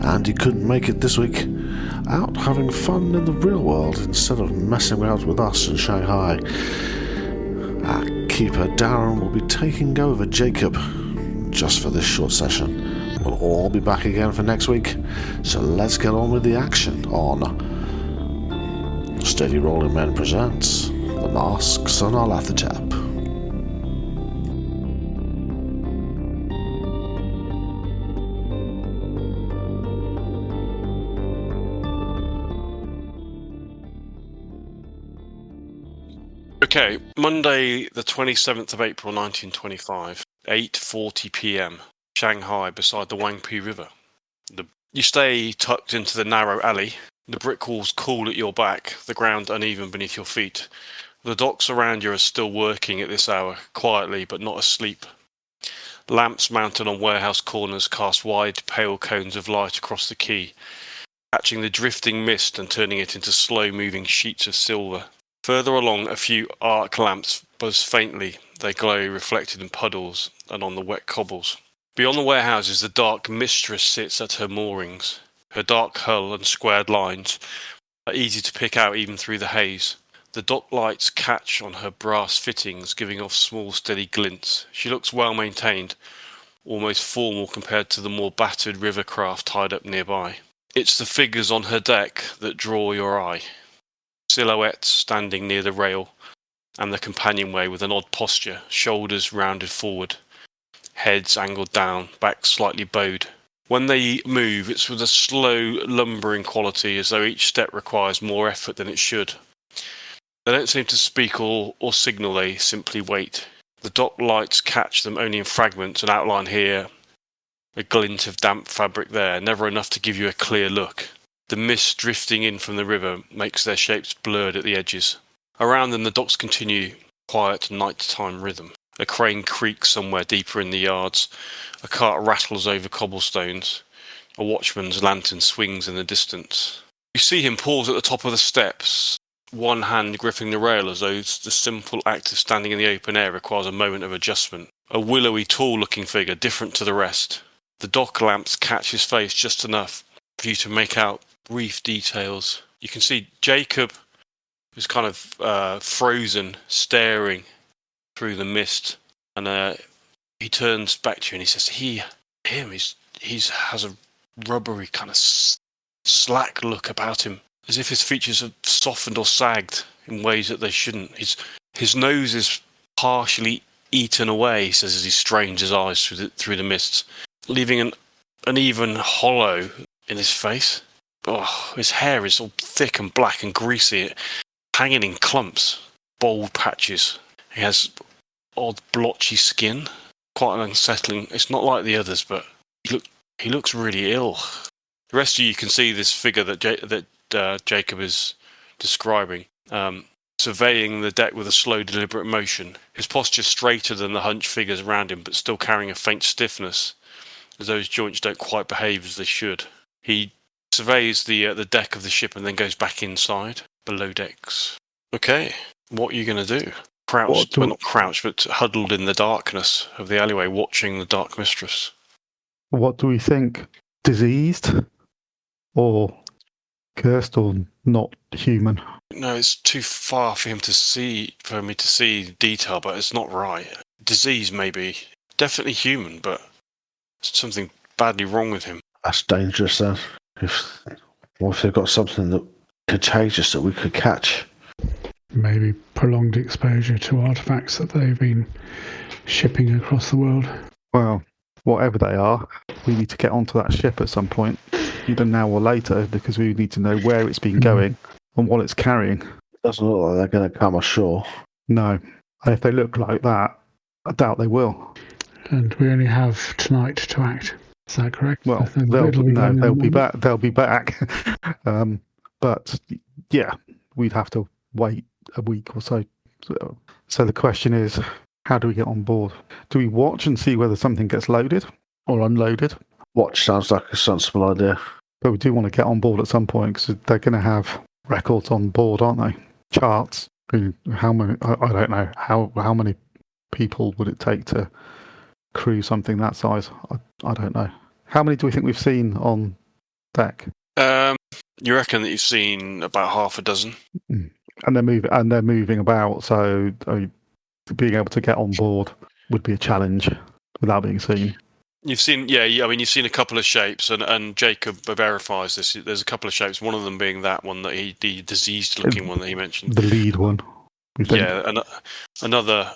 and he couldn't make it this week, out having fun in the real world instead of messing around with us in Shanghai. Our keeper Darren will be taking over Jacob just for this short session. We'll all be back again for next week, so let's get on with the action on Steady Rolling Men presents The Masks of Nyarlathotep. Okay, Monday the 27th of April 1925, 8:40 p.m, Shanghai beside the Wangpi River. You stay tucked into the narrow alley, the brick walls cool at your back, the ground uneven beneath your feet. The docks around you are still working at this hour, quietly but not asleep. Lamps mounted on warehouse corners cast wide, pale cones of light across the quay, catching the drifting mist and turning it into slow-moving sheets of silver. Further along, a few arc lamps buzz faintly, their glow reflected in puddles and on the wet cobbles. Beyond the warehouses, the dark mistress sits at her moorings. Her dark hull and squared lines are easy to pick out even through the haze. The dock lights catch on her brass fittings, giving off small, steady glints. She looks well maintained, almost formal compared to the more battered river craft tied up nearby. It's the figures on her deck that draw your eye. Silhouettes standing near the rail and the companionway with an odd posture, shoulders rounded forward, heads angled down, backs slightly bowed. When they move, it's with a slow, lumbering quality, as though each step requires more effort than it should. They don't seem to speak or signal, they simply wait. The dock lights catch them only in fragments, an outline here, a glint of damp fabric there, never enough to give you a clear look. The mist drifting in from the river makes their shapes blurred at the edges. Around them, the docks continue quiet nighttime rhythm. A crane creaks somewhere deeper in the yards. A cart rattles over cobblestones. A watchman's lantern swings in the distance. You see him pause at the top of the steps, one hand gripping the rail as though the simple act of standing in the open air requires a moment of adjustment. A willowy, tall-looking figure, different to the rest. The dock lamps catch his face just enough for you to make out brief details. You can see Jacob is kind of frozen, staring through the mist, and he turns back to you and he says, He has a rubbery kind of slack look about him, as if his features have softened or sagged in ways that they shouldn't. His nose is partially eaten away, he says as he strains his eyes through the mists, leaving an uneven hollow in his face. Oh, his hair is all thick and black and greasy, hanging in clumps, bald patches. He has odd blotchy skin, quite unsettling. It's not like the others, but he looks really ill. The rest of you can see this figure that Jacob is describing, surveying the deck with a slow, deliberate motion. His posture straighter than the hunched figures around him, but still carrying a faint stiffness, as though his joints don't quite behave as they should. He surveys the deck of the ship and then goes back inside, below decks. Okay, what are you going to do? Crouched, well, not crouched, but huddled in the darkness of the alleyway, watching the Dark Mistress. What do we think? Diseased? Or cursed or not human? No, it's too far for me to see detail, but it's not right. Disease, maybe. Definitely human, but something badly wrong with him. That's dangerous then. What if they've got something that contagious that we could catch? Maybe prolonged exposure to artifacts that they've been shipping across the world. Well, whatever they are, we need to get onto that ship at some point, either now or later, because we need to know where it's been going and what it's carrying. Doesn't look like they're going to come ashore. No. And if they look like that, I doubt they will. And we only have tonight to act. Is that correct? Well, they'll be back. They'll be back. But yeah, we'd have to wait a week or so. So the question is, how do we get on board? Do we watch and see whether something gets loaded or unloaded? Watch sounds like a sensible idea. But we do want to get on board at some point because they're going to have records on board, aren't they? Charts. How many? I don't know. How many people would it take to crew something that size? I don't know. How many do we think we've seen on deck? You reckon that you've seen about half a dozen? And they're moving about, so being able to get on board would be a challenge without being seen. You've seen, you've seen a couple of shapes, and Jacob verifies this. There's a couple of shapes. One of them being that one that the diseased-looking one that he mentioned. The lead one. Yeah, and another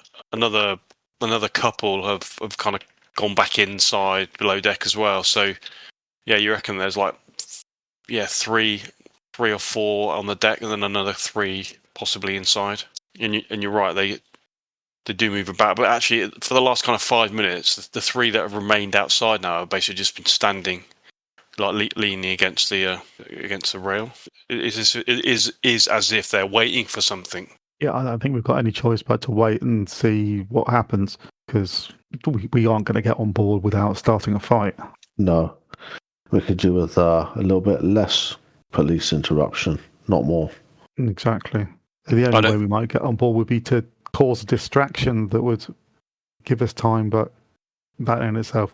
couple have kind of gone back inside below deck as well. So, yeah, you reckon there's three or four on the deck, and then another three possibly inside. And you're right, they do move about. But actually, for the last kind of 5 minutes, the three that have remained outside now have basically just been standing, leaning against the rail. It is as if they're waiting for something. Yeah, I don't think we've got any choice but to wait and see what happens, because we aren't going to get on board without starting a fight. No. We could do with a little bit less police interruption, not more. Exactly. The only way we might get on board would be to cause a distraction that would give us time, but that in itself,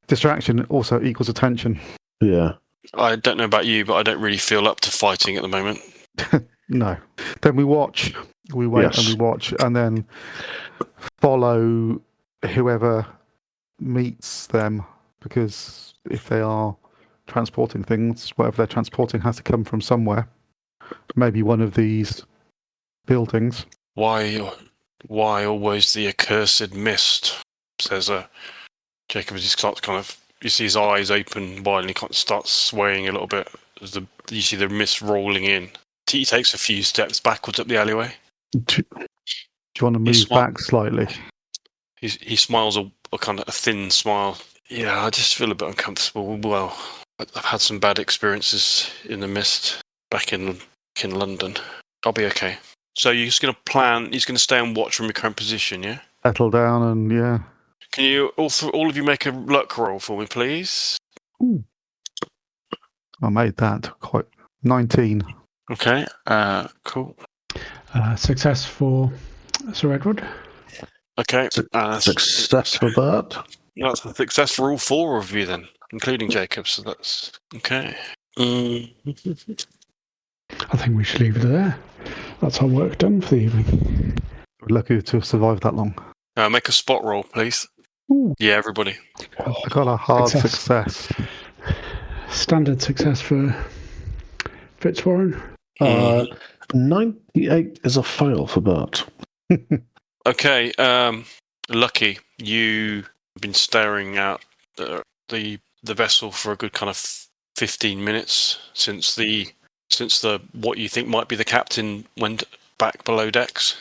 distraction also equals attention. Yeah. I don't know about you, but I don't really feel up to fighting at the moment. No. Then we watch. We wait Yes. and we watch, and then follow whoever meets them, because if they are transporting things, whatever they're transporting has to come from somewhere. Maybe one of these buildings. Why always the accursed mist? Says Jacob. Just starts kind of. You see his eyes open wide, and he kind of starts swaying a little bit as you see the mist rolling in. He takes a few steps backwards up the alleyway. Do you want to move back slightly? He smiles a kind of a thin smile. Yeah, I just feel a bit uncomfortable. Well, I've had some bad experiences in the mist back in London. I'll be okay. So you're just going to plan. He's going to stay and watch from your current position, yeah? Settle down and yeah. Can you all of you make a luck roll for me, please? Ooh. I made that quite 19. Okay. Cool. Success for Sir Edward. Okay. Success for Bert. That's a success for all four of you then, including Jacob. So that's okay. I think we should leave it there. That's our work done for the evening. We're lucky to have survived that long. Make a spot roll, please. Ooh. Yeah, everybody. I got a hard success. Standard success for Fitzwarren. 98 is a fail for Bert. Okay. Lucky, you've been staring at the vessel for a good kind of 15 minutes since the what you think might be the captain went back below decks.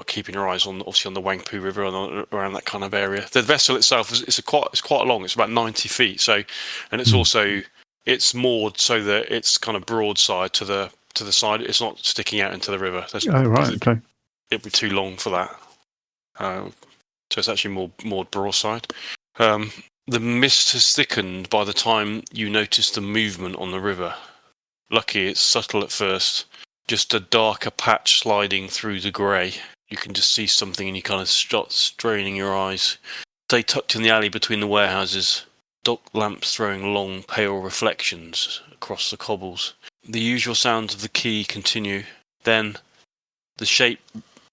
Keeping your eyes on the Wangpu River and around that kind of area. The vessel itself is quite long. It's about 90 feet. So, and it's also it's moored so that it's kind of broadside to the side. It's not sticking out into the river. Okay. It'd be too long for that. So it's actually more broadside. The mist has thickened by the time you notice the movement on the river. Lucky, it's subtle at first. Just a darker patch sliding through the grey. You can just see something and you kind of start straining your eyes. Stay tucked in the alley between the warehouses. Dock lamps throwing long, pale reflections across the cobbles. The usual sounds of the quay continue. Then the shape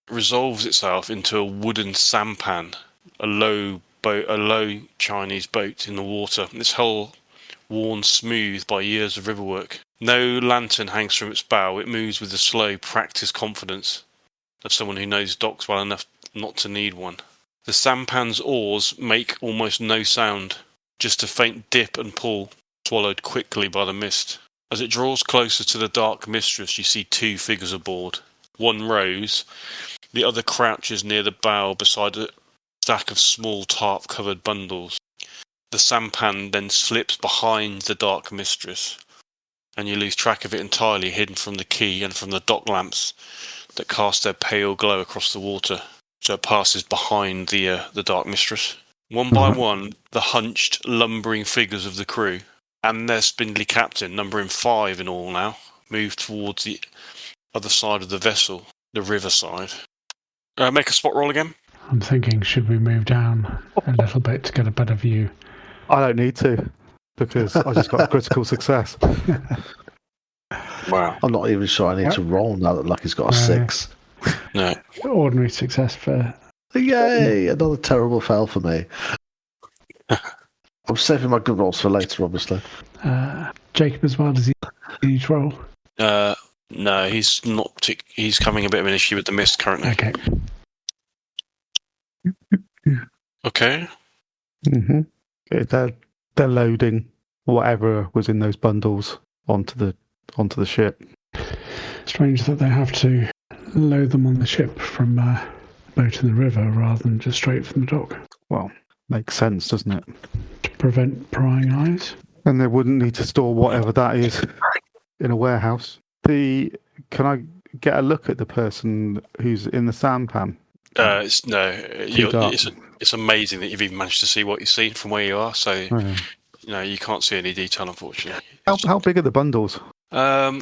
resolves itself into a wooden sampan, a low Chinese boat in the water. This hull worn smooth by years of riverwork. No lantern hangs from its bow. It moves with the slow, practiced confidence of someone who knows docks well enough not to need one. The sampan's oars make almost no sound, just a faint dip and pull, swallowed quickly by the mist. As it draws closer to the dark mistress, you see two figures aboard. One rows, the other crouches near the bow beside a stack of small tarp-covered bundles. The sampan then slips behind the dark mistress, and you lose track of it entirely, hidden from the quay and from the dock lamps that cast their pale glow across the water. So it passes behind the dark mistress. One by one, the hunched, lumbering figures of the crew and their spindly captain, numbering 5 in all now, move towards the other side of the vessel, the river side. Make a spot roll again. I'm thinking, should we move down a little bit to get a better view? I don't need to. because I just got a critical success. Wow. I'm not even sure I need to roll now that Lucky's got a 6. No. Ordinary success for... Yay! Another terrible fail for me. I'm saving my good rolls for later, obviously. Jacob as well, does he need to roll? No, he's not. He's having a bit of an issue with the mist currently. Okay. Okay. Mm-hmm. They're loading whatever was in those bundles onto the ship. Strange that they have to load them on the ship from a boat in the river rather than just straight from the dock. Well, makes sense, doesn't it? To prevent prying eyes. And they wouldn't need to store whatever that is in a warehouse. Can I get a look at the person who's in the sampan? It's amazing that you've even managed to see what you've seen from where you are. So, you can't see any detail, unfortunately. How big are the bundles? So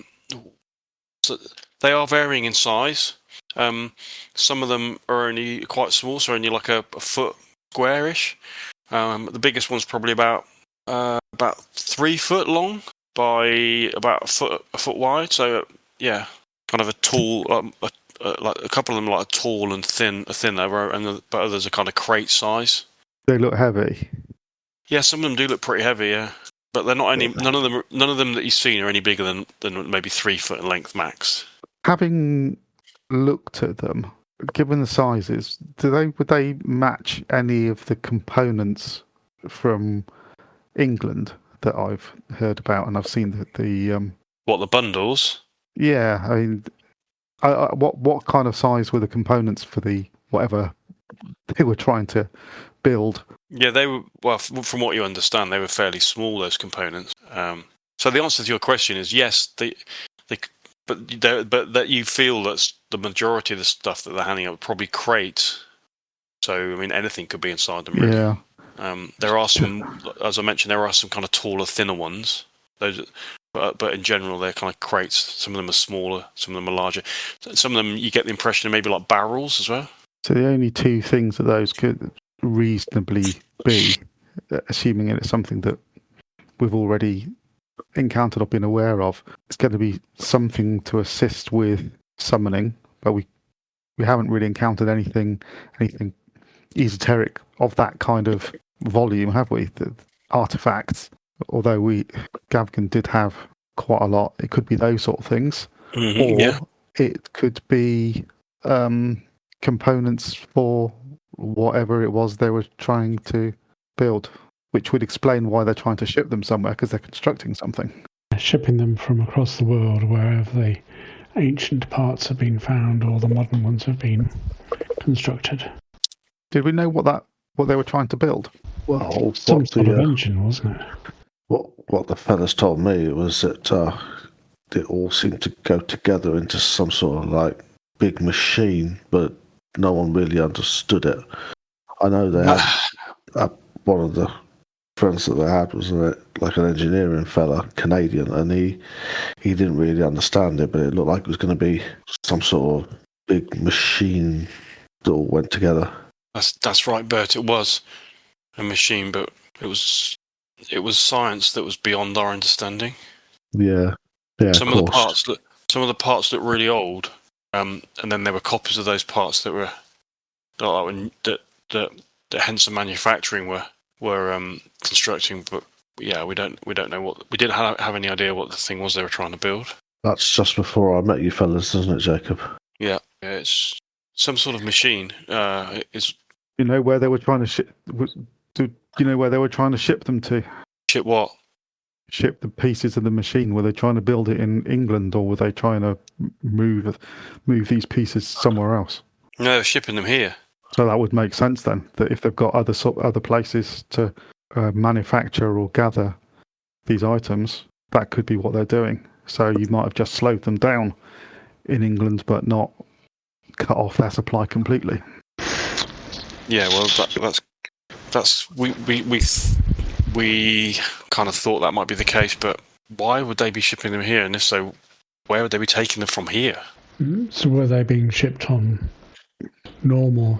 they are varying in size. Some of them are only quite small, so only like a foot squarish. The biggest one's probably about 3 foot long by about a foot wide. So kind of a tall, like a couple of them like tall and thinner, but others are kind of crate size. They look heavy. Yeah, some of them do look pretty heavy. Yeah, but they're not any. None of them that you've seen are any bigger than maybe 3 foot in length max. Having looked at them, given the sizes, would they match any of the components from England that I've heard about and I've seen the What, the bundles? Yeah, I mean, what kind of size were the components for the whatever they were trying to build? Yeah, they were. Well, from what you understand, they were fairly small. Those components. So the answer to your question is yes. But that you feel that the majority of the stuff that they're handing out probably crates. So I mean, anything could be inside them. Really. Yeah. There are some, as I mentioned, there are some kind of taller, thinner ones. Those, but in general, they're kind of crates. Some of them are smaller, some of them are larger. Some of them, you get the impression of maybe like barrels as well. So the only two things that those could reasonably be, assuming it's something that we've already encountered or been aware of, it's going to be something to assist with summoning. But we haven't really encountered anything esoteric of that kind of volume, have we? The artifacts, although Gavkin did have quite a lot. It could be those sort of things, or it could be components for whatever it was they were trying to build, which would explain why they're trying to ship them somewhere, because they're constructing something. Shipping them from across the world wherever the ancient parts have been found or the modern ones have been constructed. Did we know what they were trying to build? Well, Some sort of engine, wasn't it? What the fellas told me was that it all seemed to go together into some sort of like big machine, but no one really understood it. I know they had one of the friends that they had was like an engineering fella, Canadian, and he didn't really understand it, but it looked like it was going to be some sort of big machine that all went together. That's right, Bert. It was a machine, but it was science that was beyond our understanding. Yeah. Some of the parts look really old, and then there were copies of those parts that were that Henson Manufacturing were constructing. But yeah, we don't know what we didn't have any idea what the thing was they were trying to build. That's just before I met you fellas, isn't it, Jacob? Yeah, it's some sort of machine. It's. You know where they were trying to ship? Do you know where they were trying to ship them to? Ship what? Ship the pieces of the machine. Were they trying to build it in England, or were they trying to move these pieces somewhere else? No, they're shipping them here. So that would make sense then. That if they've got other places to manufacture or gather these items, that could be what they're doing. So you might have just slowed them down in England, but not cut off their supply completely. Yeah, well, that's we kind of thought that might be the case, but why would they be shipping them here? And if so, where would they be taking them from here? So were they being shipped on normal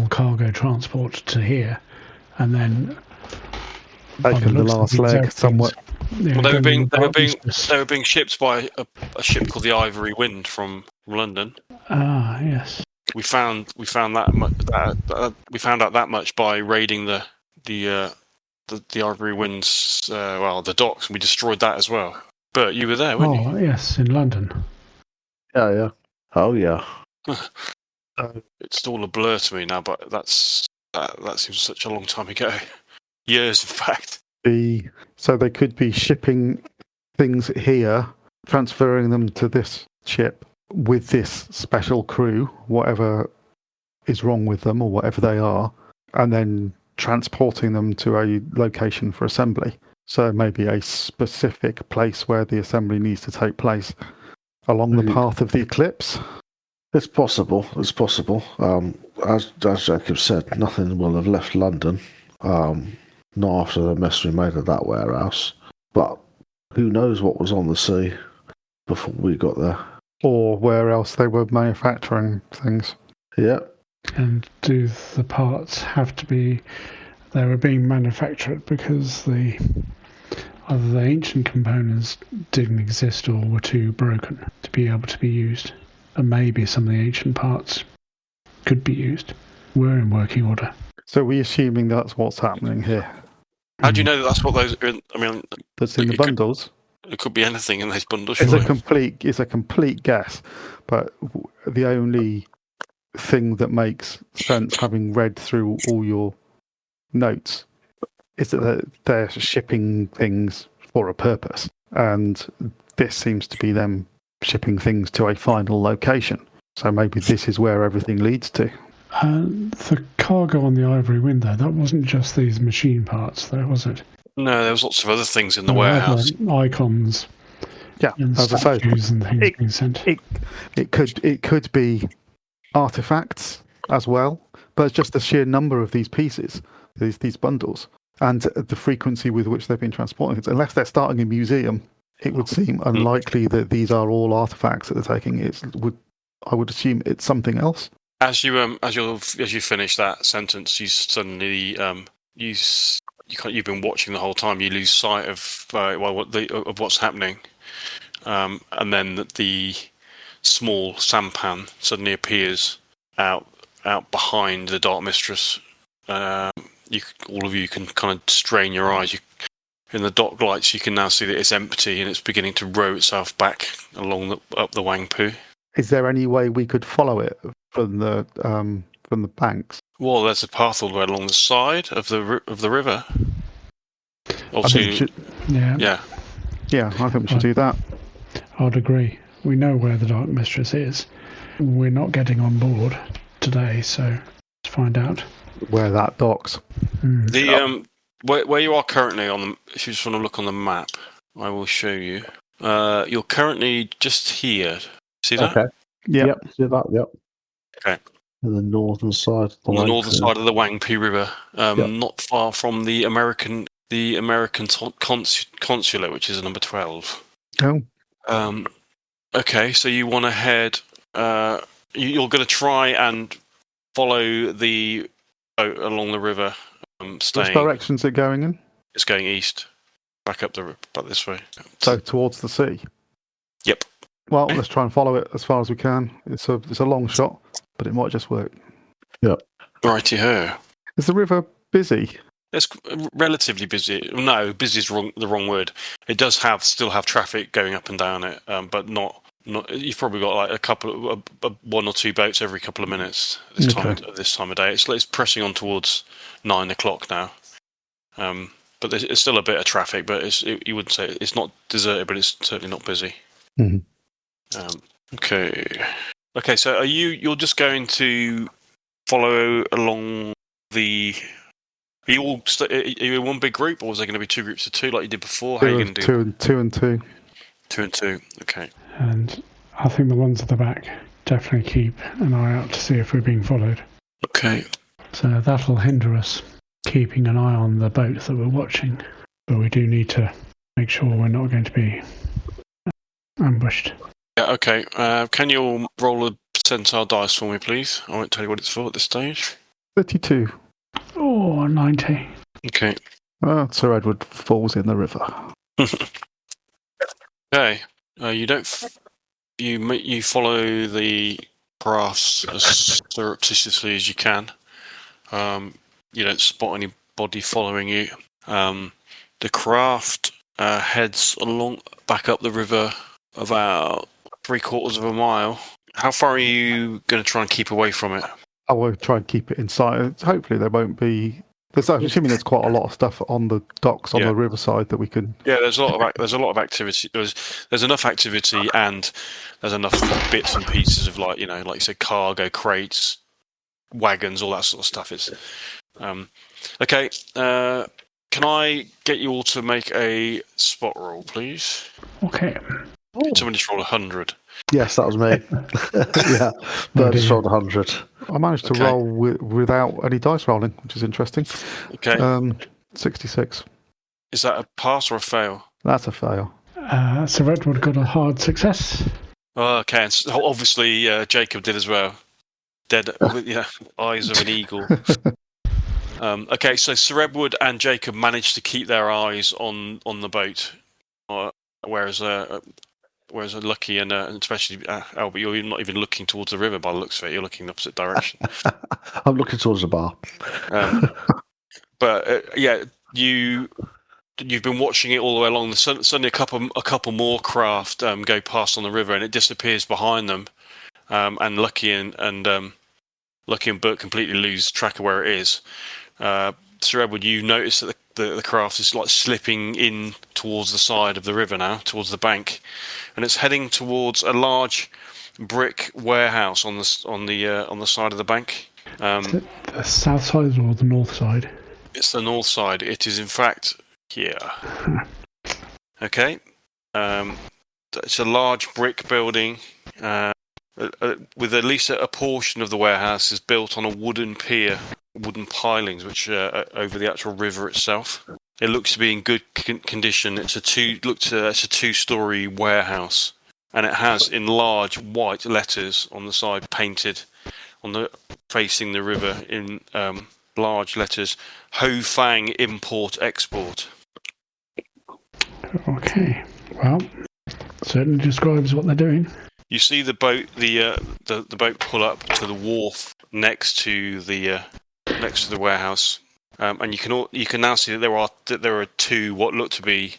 cargo transport to here, and then by taken the looks of last things, leg everything's- somewhat. Yeah, Well, going darkness. they were being shipped by a ship called the Ivory Wind from London. Ah, yes. We found we found out that much by raiding the Ivory Wind's the docks, and we destroyed that as well. But you were there, weren't you? Oh, yes, in London. Yeah. Oh, yeah. It's all a blur to me now, but that seems such a long time ago. Years, in fact. So they could be shipping things here, transferring them to this ship with this special crew, whatever is wrong with them or whatever they are, and then transporting them to a location for assembly. So maybe a specific place where the assembly needs to take place along the path of the eclipse. It's possible. It's possible. As Jacob said, nothing will have left London. Not after the mess we made of that warehouse. But who knows what was on the sea before we got there. Or where else they were manufacturing things. Yeah. And do the parts have to be... They were being manufactured because either the ancient components didn't exist or were too broken to be able to be used. And maybe some of the ancient parts could be used, were in working order. So we're assuming that's what's happening here. How do you know that that's what those are in? I mean, That's in the bundles. It could be anything in those bundles. It's Surely. a complete guess, but the only thing that makes sense, having read through all your notes, is that they're shipping things for a purpose, and this seems to be them shipping things to a final location. So maybe this is where everything leads to. The cargo on the Ivory Wind, though, that wasn't just these machine parts, though, was it? No, there was lots of other things in the There were warehouse. other icons Yeah, and as I say, statues and things being sent. it could be artifacts as well, but it's just the sheer number of these pieces, these bundles, and the frequency with which they've been transporting it. Unless they're starting a museum, it would seem unlikely that these are all artifacts that they're taking. I would assume it's something else. As you finish that sentence, you suddenly you've been watching the whole time. You lose sight of of what's happening, and then the small sampan suddenly appears out behind the Dark Mistress. All of you can kind of strain your eyes. In the dock lights, you can now see that it's empty and it's beginning to row itself back up the Wangpu. Is there any way we could follow it from the banks? Well, there's a path all the way along the side of the river. Obviously, Yeah, I think we should do that. I'd agree. We know where the Dark Mistress is. We're not getting on board today, so let's find out. Where that docks. Where you are currently if you just want to look on the map, I will show you. You're currently just here. See that? Okay. Yep. See that? Yep. Okay. On the northern side. On the northern side of the Wangpu River, not far from the American consulate, which is number 12. Oh. Okay, so you want to head. You're going to try and follow the boat along the river. Which direction's it going in? It's going east, back this way. So towards the sea. Yep. Well, let's try and follow it as far as we can. It's a long shot, but it might just work. Yep. Righty-ho. Is the river busy? It's relatively busy. No, busy is the wrong word. It does still have traffic going up and down it, but not. You've probably got like a couple of one or two boats every couple of minutes this time of day. It's pressing on towards 9 o'clock now. But there's still a bit of traffic, but you wouldn't say it's not deserted, but it's certainly not busy. Mm-hmm. Okay. So you're just going to follow along the? Are you all are you in one big group, or is there going to be two groups of two like you did before? How are you going to do? Two and two. 2 and 2. Okay. And I think the ones at the back definitely keep an eye out to see if we're being followed. Okay. So that'll hinder us keeping an eye on the boat that we're watching. But we do need to make sure we're not going to be ambushed. Yeah, okay. Can you all roll a percentile dice for me, please? I won't tell you what it's for at this stage. 32. Oh, 90. Okay. Sir Edward falls in the river. Okay. You don't. You follow the crafts as surreptitiously as you can. You don't spot anybody following you. The craft heads back up the river about 3/4 of a mile. How far are you going to try and keep away from it? I will try and keep it inside. Hopefully there won't be. I'm assuming there's quite a lot of stuff on the docks on the riverside that we can. Yeah, there's a lot of activity. There's enough activity, and there's enough bits and pieces of like you said, cargo crates, wagons, all that sort of stuff. It's okay. Can I get you all to make a spot roll, please? Okay. Somebody just roll 100. Yes, that was me. Yeah, but I just rolled 100. I managed to roll without any dice rolling, which is interesting. Okay. 66. Is that a pass or a fail? That's a fail. So Edward got a hard success. Oh, okay. And obviously, Jacob did as well. Dead with eyes of an eagle. Okay, so Sir Edward and Jacob managed to keep their eyes on the boat, whereas Lucky and especially Albert, you're not even looking towards the river by the looks of it. You're looking in the opposite direction. I'm looking towards the bar. But you've been watching it all the way along. Suddenly, a couple more craft go past on the river, and it disappears behind them. And Lucky and Bert completely lose track of where it is. Sir Edward, you notice that the craft is like slipping in towards the side of the river now, towards the bank, and it's heading towards a large brick warehouse on the side of the bank. The south side or the north side? It's the north side. It is in fact here. Okay. It's a large brick building with at least a portion of the warehouse is built on a wooden pier. Wooden pilings, which are over the actual river itself. It looks to be in good condition. It's a two-story warehouse, and it has in large white letters on the side, painted facing the river in large letters. Ho Fang Import Export. Okay, well, certainly describes what they're doing. You see the boat, the boat pull up to the wharf next to the warehouse, and you can now see that there are two what look to be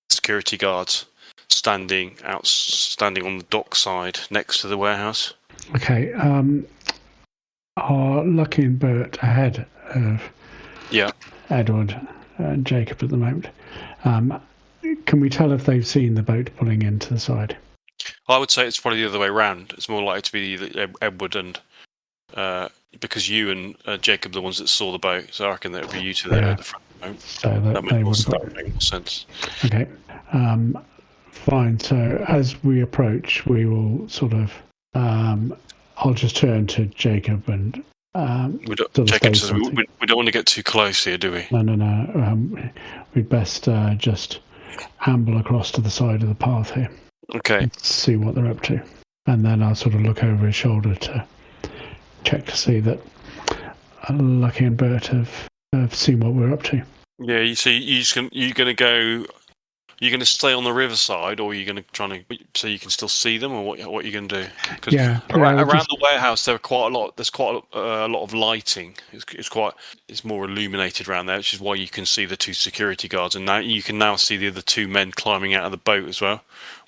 security guards standing on the dock side next to the warehouse. Okay, are Lucky and Bert ahead of Edward and Jacob at the moment? Can we tell if they've seen the boat pulling into the side? I would say it's probably the other way around. It's more likely to be Edward and because you and Jacob are the ones that saw the boat, so I reckon that would be you two there at the front of the boat. So that makes more sense. Okay, fine. So as we approach, we will sort of. I'll just turn to Jacob and. Jacob says we don't want to get too close here, do we? No. We'd best just amble across to the side of the path here. Okay. See what they're up to, and then I'll sort of look over his shoulder to check to see that Lucky and Bert have seen what we're up to. Yeah, you see, you're going to stay on the riverside, or are you going to try to so you can still see them, or what are you going to do? Because around the warehouse there's quite a lot of lighting. It's more illuminated around there, which is why you can see the two security guards, and now you can see the other two men climbing out of the boat as well.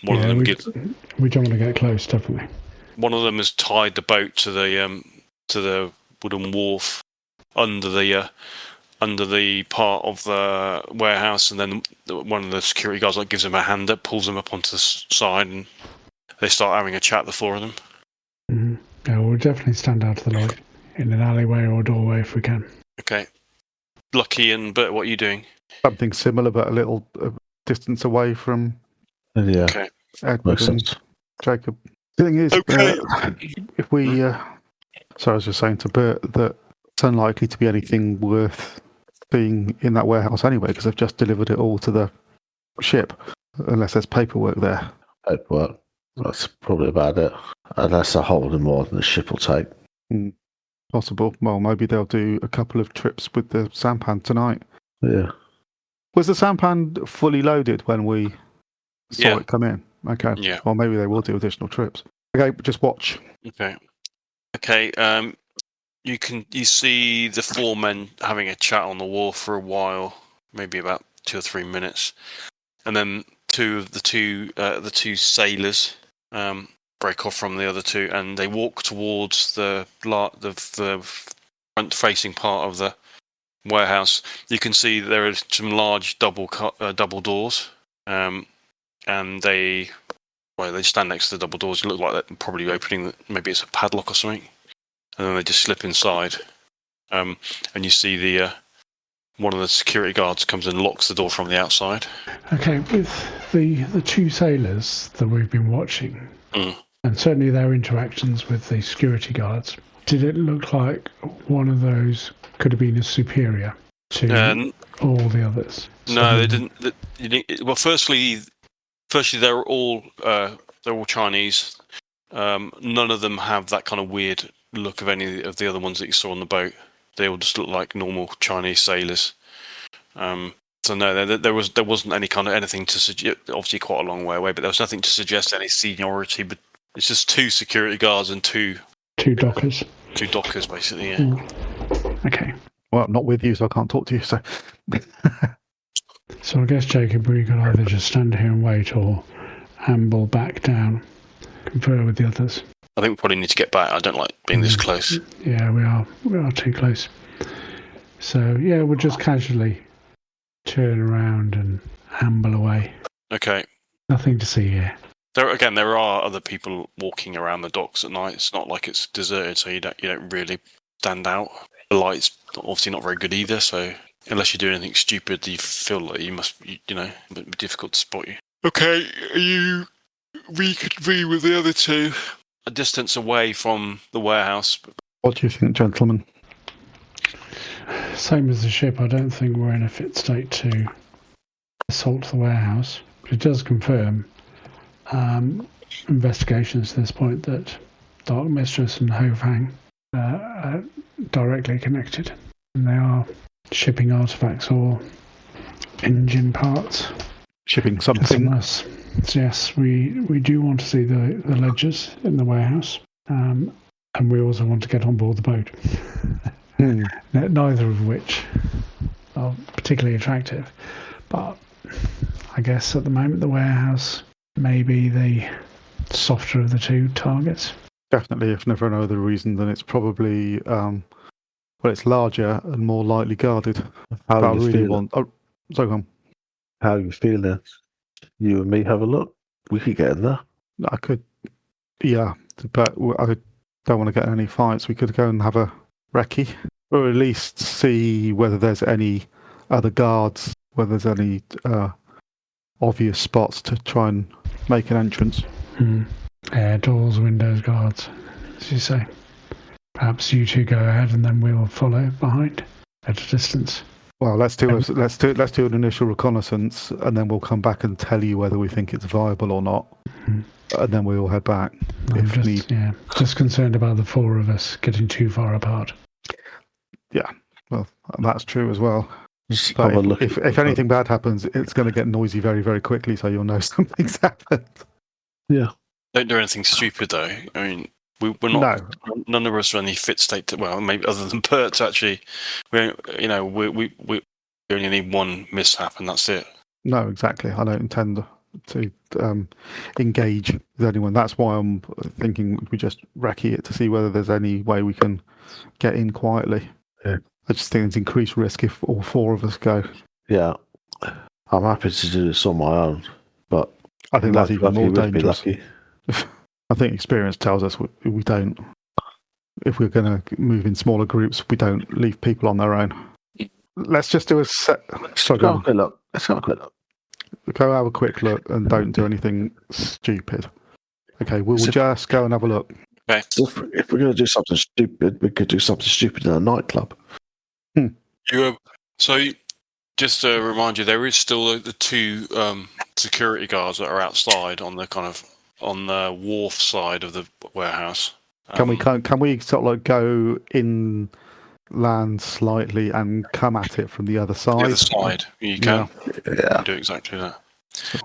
We don't want to get close, definitely. One of them has tied the boat to the wooden wharf under the part of the warehouse, and then one of the security guards gives him a hand up, pulls him up onto the side, and they start having a chat, the four of them. Mm-hmm. Yeah, we'll definitely stand out to the light in an alleyway or doorway if we can. Okay. Lucky and Bert, what are you doing? Something similar, but a little distance away from Okay. Edward and Jacob. The thing is, if we... so I was just saying to Bert that it's unlikely to be anything worth being in that warehouse anyway, because they've just delivered it all to the ship, unless there's paperwork there. Paperwork? That's probably about it. Unless they're holding more than the ship will take. Possible. Well, maybe they'll do a couple of trips with the sampan tonight. Yeah. Was the sampan fully loaded when we saw Yeah. it come in? Okay. Yeah. Well, maybe they will do additional trips. Okay, just watch. Okay. You see the 4 men having a chat on the wharf for a while, maybe about 2 or 3 minutes, and then the two sailors break off from the other two, and they walk towards the front-facing part of the warehouse. You can see there are some large double doors, and they stand next to the double doors. It look like they're probably opening. Maybe it's a padlock or something, and then they just slip inside. And you see the one of the security guards comes and locks the door from the outside. Okay, with the two sailors that we've been watching, and certainly their interactions with the security guards, did it look like one of those could have been a superior to all the others? No, they didn't. Well, firstly, they're all Chinese. None of them have that kind of weird look of any of the other ones that you saw on the boat. They all just look like normal Chinese sailors. So no, there wasn't any kind of anything to suggest. Obviously, quite a long way away, but there was nothing to suggest any seniority. But it's just two security guards and two dockers. Two dockers, basically. Yeah. Okay. Well, I'm not with you, so I can't talk to you. So, so I guess, Jacob, we could either just stand here and wait, or amble back down, confer with the others. I think we probably need to get back. I don't like being this close. Yeah, we are too close. So yeah, we'll just casually turn around and amble away. Okay. Nothing to see here. There are other people walking around the docks at night. It's not like it's deserted, so you don't really stand out. The light's obviously not very good either, so unless you do anything stupid, you feel like it would be difficult to spot you. Okay, you reconvene with the other two a distance away from the warehouse. What do you think, gentlemen? Same as the ship, I don't think we're in a fit state to assault the warehouse. It does confirm investigations to this point that Dark Mistress and Ho Fang are directly connected. And they are shipping artifacts or engine parts. Shipping something. So yes, we do want to see the ledgers in the warehouse. And we also want to get on board the boat. Neither of which are particularly attractive. But I guess at the moment the warehouse may be the softer of the two targets. Definitely, if never no other reason, then it's probably it's larger and more lightly guarded. How are you feeling? How are you feeling? You and me have a look. We could get in there. I could, yeah, but I don't want to get in any fights. We could go and have a recce, or at least see whether there's any other guards, whether there's any obvious spots to try and make an entrance. Yeah, doors, windows, guards, as you say. Perhaps you two go ahead, and then we'll follow behind at a distance. Well, let's do an initial reconnaissance, and then we'll come back and tell you whether we think it's viable or not, and then we'll head back. Just concerned about the four of us getting too far apart. Yeah, well, that's true as well. But if anything bad happens, it's going to get noisy very, very quickly, so you'll know something's happened. Yeah. Don't do anything stupid, though. I mean, we're not. No. None of us are in any fit state to, well, maybe other than Pert's actually. We only need one mishap, and that's it. No, exactly. I don't intend to engage with anyone. That's why I'm thinking we just recce it to see whether there's any way we can get in quietly. Yeah. I just think it's increased risk if all four of us go. Yeah. I'm happy to do this on my own, but I think that's even more dangerous. I think experience tells us we don't. If we're going to move in smaller groups, we don't leave people on their own. Let's just do a set. Let's go have a quick look. Go have a quick look and don't do anything stupid. Okay, we'll just go and have a look. Okay. If we're going to do something stupid, we could do something stupid in a nightclub. So, just to remind you, there is still the two security guards that are outside on the wharf side of the warehouse. Can we sort of like go in land slightly and come at it from the other side. The other side, you can. Yeah. Yeah. Do exactly that. So,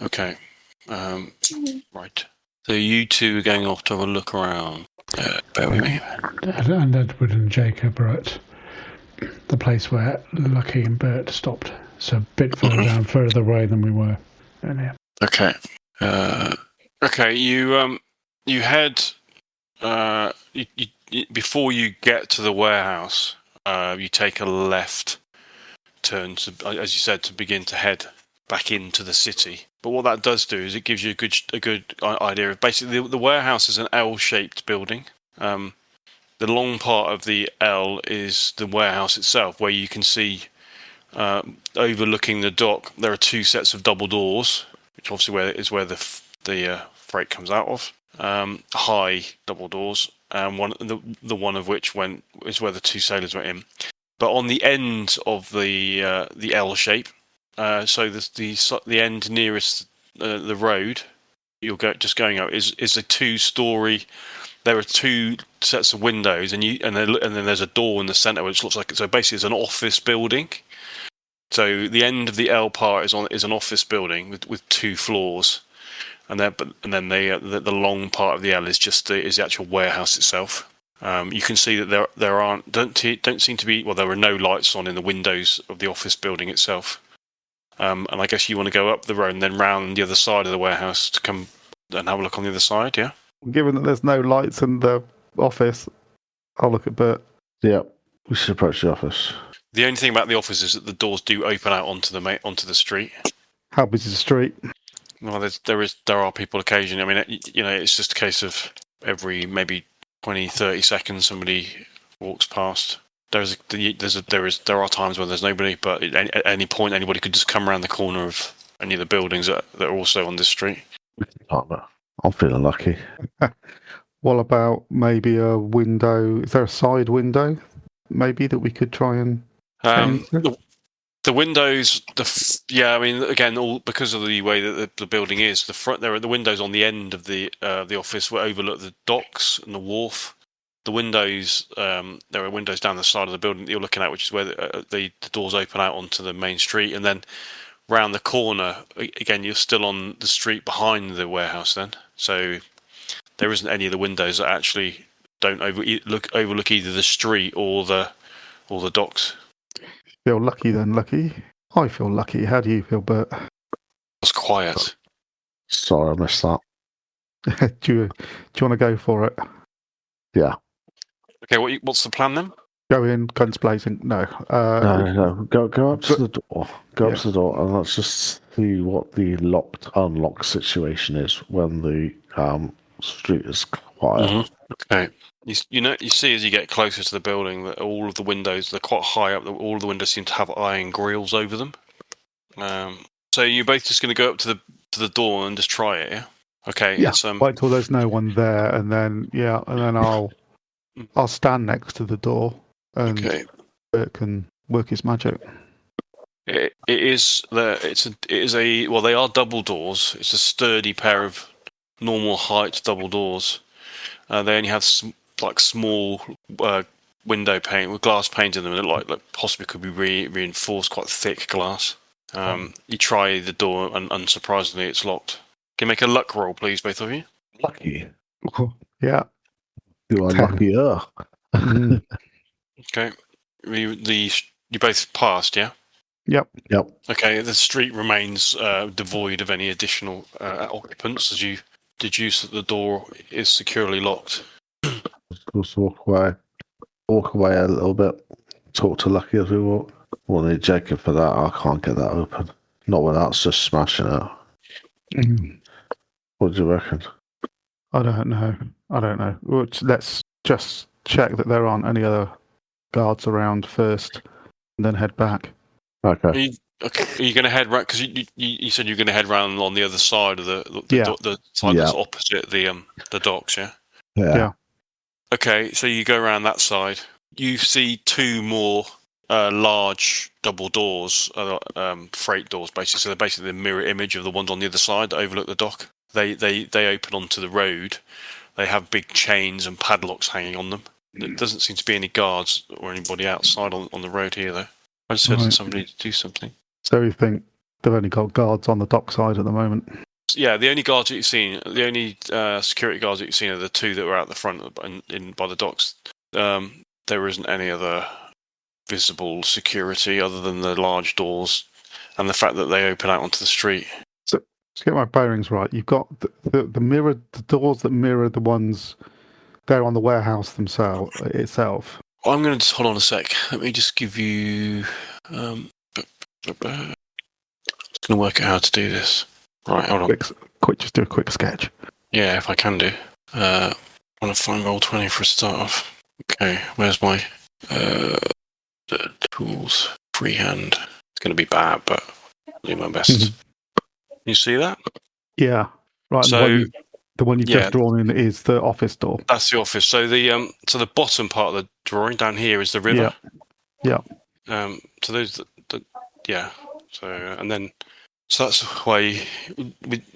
Okay. Right. So you two are going off to have a look around. Bear with me. And Edward and Jacob are at the place where Lucky and Bert stopped. So a bit further away than we were earlier. Okay. Okay. You head. Before you get to the warehouse, you take a left turn to, as you said, to begin to head back into the city. But what that does do is it gives you a good idea of basically the warehouse is an L-shaped building. The long part of the L is the warehouse itself, where you can see overlooking the dock. There are two sets of double doors, which obviously where the freight comes out of. High double doors, and the one of which is where the two sailors went in. But on the end of the L shape, so the end nearest the road, you're going up is a 2-story. There are two sets of windows, and then there's a door in the centre, which looks like so basically it's an office building. So the end of the L part is an office building with 2 floors, and then the long part of the L is just is the actual warehouse itself. You can see that there don't seem to be, well, there are no lights on in the windows of the office building itself. And I guess you want to go up the road and then round the other side of the warehouse to come and have a look on the other side, yeah? given that there's no lights in the office, I'll look at Bert. Yeah. We should approach the office. The only thing about the office is that the doors do open out onto the street. How busy is the street? Well, there are people occasionally. I mean, it's just a case of every maybe 20, 30 seconds somebody walks past. There are times when there's nobody, but at any point anybody could just come around the corner of any of the buildings that are also on this street. I'm feeling lucky. What about maybe a window? Is there a side window maybe that we could try and the windows, I mean, again, all because of the way that the building is. The front, there are the windows on the end of the office where overlook the docks and the wharf. The windows, there are windows down the side of the building that you're looking at, which is where the doors open out onto the main street, and then round the corner again, you're still on the street behind the warehouse. Then, so there isn't any of the windows that actually don't overlook either the street or the docks. Feel lucky then, Lucky? I feel lucky. How do you feel, Bert? It's quiet. Sorry, I missed that. do you want to go for it? Yeah. Okay, what's the plan then? Go in, guns blazing. No. No. Go up to the door. Go up to the door, and let's just see what the unlocked situation is when the street is quiet. Mm-hmm. Okay. You see as you get closer to the building that all of the windows, they're quite high up. All of the windows seem to have iron grills over them. So you're both just going to go up to the door and just try it, yeah? Okay. Yeah. It's, wait till there's no one there, and then I'll stand next to the door, and Bert can work his magic. It is well, they are double doors. It's a sturdy pair of normal height double doors. They only have small window pane with glass panes in them, and like possibly could be reinforced, quite thick glass. You try the door, and unsurprisingly, it's locked. Can you make a luck roll, please, both of you? Lucky. Yeah. You are 10. luckier. Okay. You both passed, yeah? Yep. Okay, the street remains devoid of any additional occupants as you deduce that the door is securely locked. Just walk away a little bit. Talk to Lucky as we walk. We'll need Jacob for that. I can't get that open. Not without just smashing it. What do you reckon? I don't know. Let's just check that there aren't any other guards around first, and then head back. Okay. Are you going to head round? Because you said you're going to head round on the other side of the side that's opposite the docks, yeah? Yeah. Okay, so you go around that side. You see two more large double doors, freight doors, basically. So they're basically the mirror image of the ones on the other side that overlook the dock. They open onto the road. They have big chains and padlocks hanging on them. There doesn't seem to be any guards or anybody outside on the road here, though. I just heard Right. somebody do something. So you think they've only got guards on the dockside at the moment? Yeah, the only guards that you've seen, the only security guards that you've seen are the two that were out the front by the docks. There isn't any other visible security other than the large doors and the fact that they open out onto the street. So to get my bearings right, you've got the doors that mirror the ones there on the warehouse itself. I'm going to just hold on a sec. Let me just give you. I'm just going to work out how to do this. Right, hold on. Just do a quick sketch. Yeah, if I can do. I want to find Roll20 for a start off. Okay, where's my tools? Freehand. It's going to be bad, but I'll do my best. You see that? Yeah. Right. So the one you've just drawn in is the office door. That's the office. So the bottom part of the drawing down here is the river. Yeah. So those yeah. So and then that's why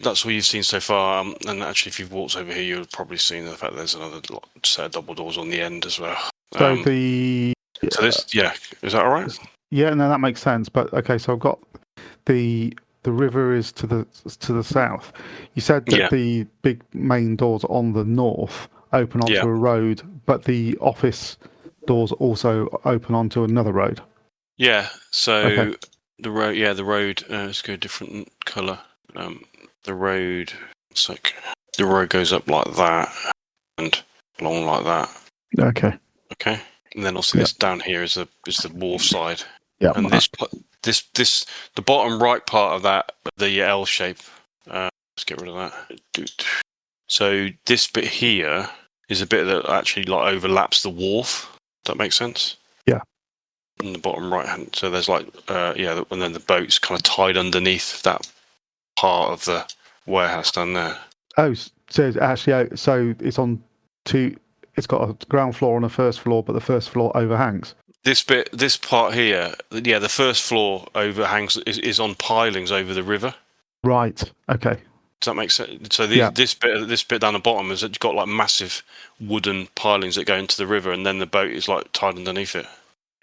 that's what you've seen so far. And actually, if you've walked over here, you've probably seen the fact that there's another set of double doors on the end as well. So so this, is that all right? Yeah, no, that makes sense. But okay, so I've got the river is to the south. You said that the big main doors on the north open onto a road, but the office doors also open onto another road. Yeah. So the road. Let's go a different colour. The road. It's like the road goes up like that and along like that. Okay. And then also this down here is the wharf side. Yeah. And this the bottom right part of that, the L shape. Let's get rid of that. So this bit here is a bit that actually like overlaps the wharf. Does that make sense? Yeah. In the bottom right hand. So there's like and then the boat's kind of tied underneath that part of the warehouse down there. Oh, so it's actually so it's on two. It's got a ground floor and a first floor, but the first floor overhangs. This part here, the first floor overhangs is on pilings over the river. Right. Okay. Does that make sense? So this bit down the bottom has got like massive wooden pilings that go into the river, and then the boat is like tied underneath it.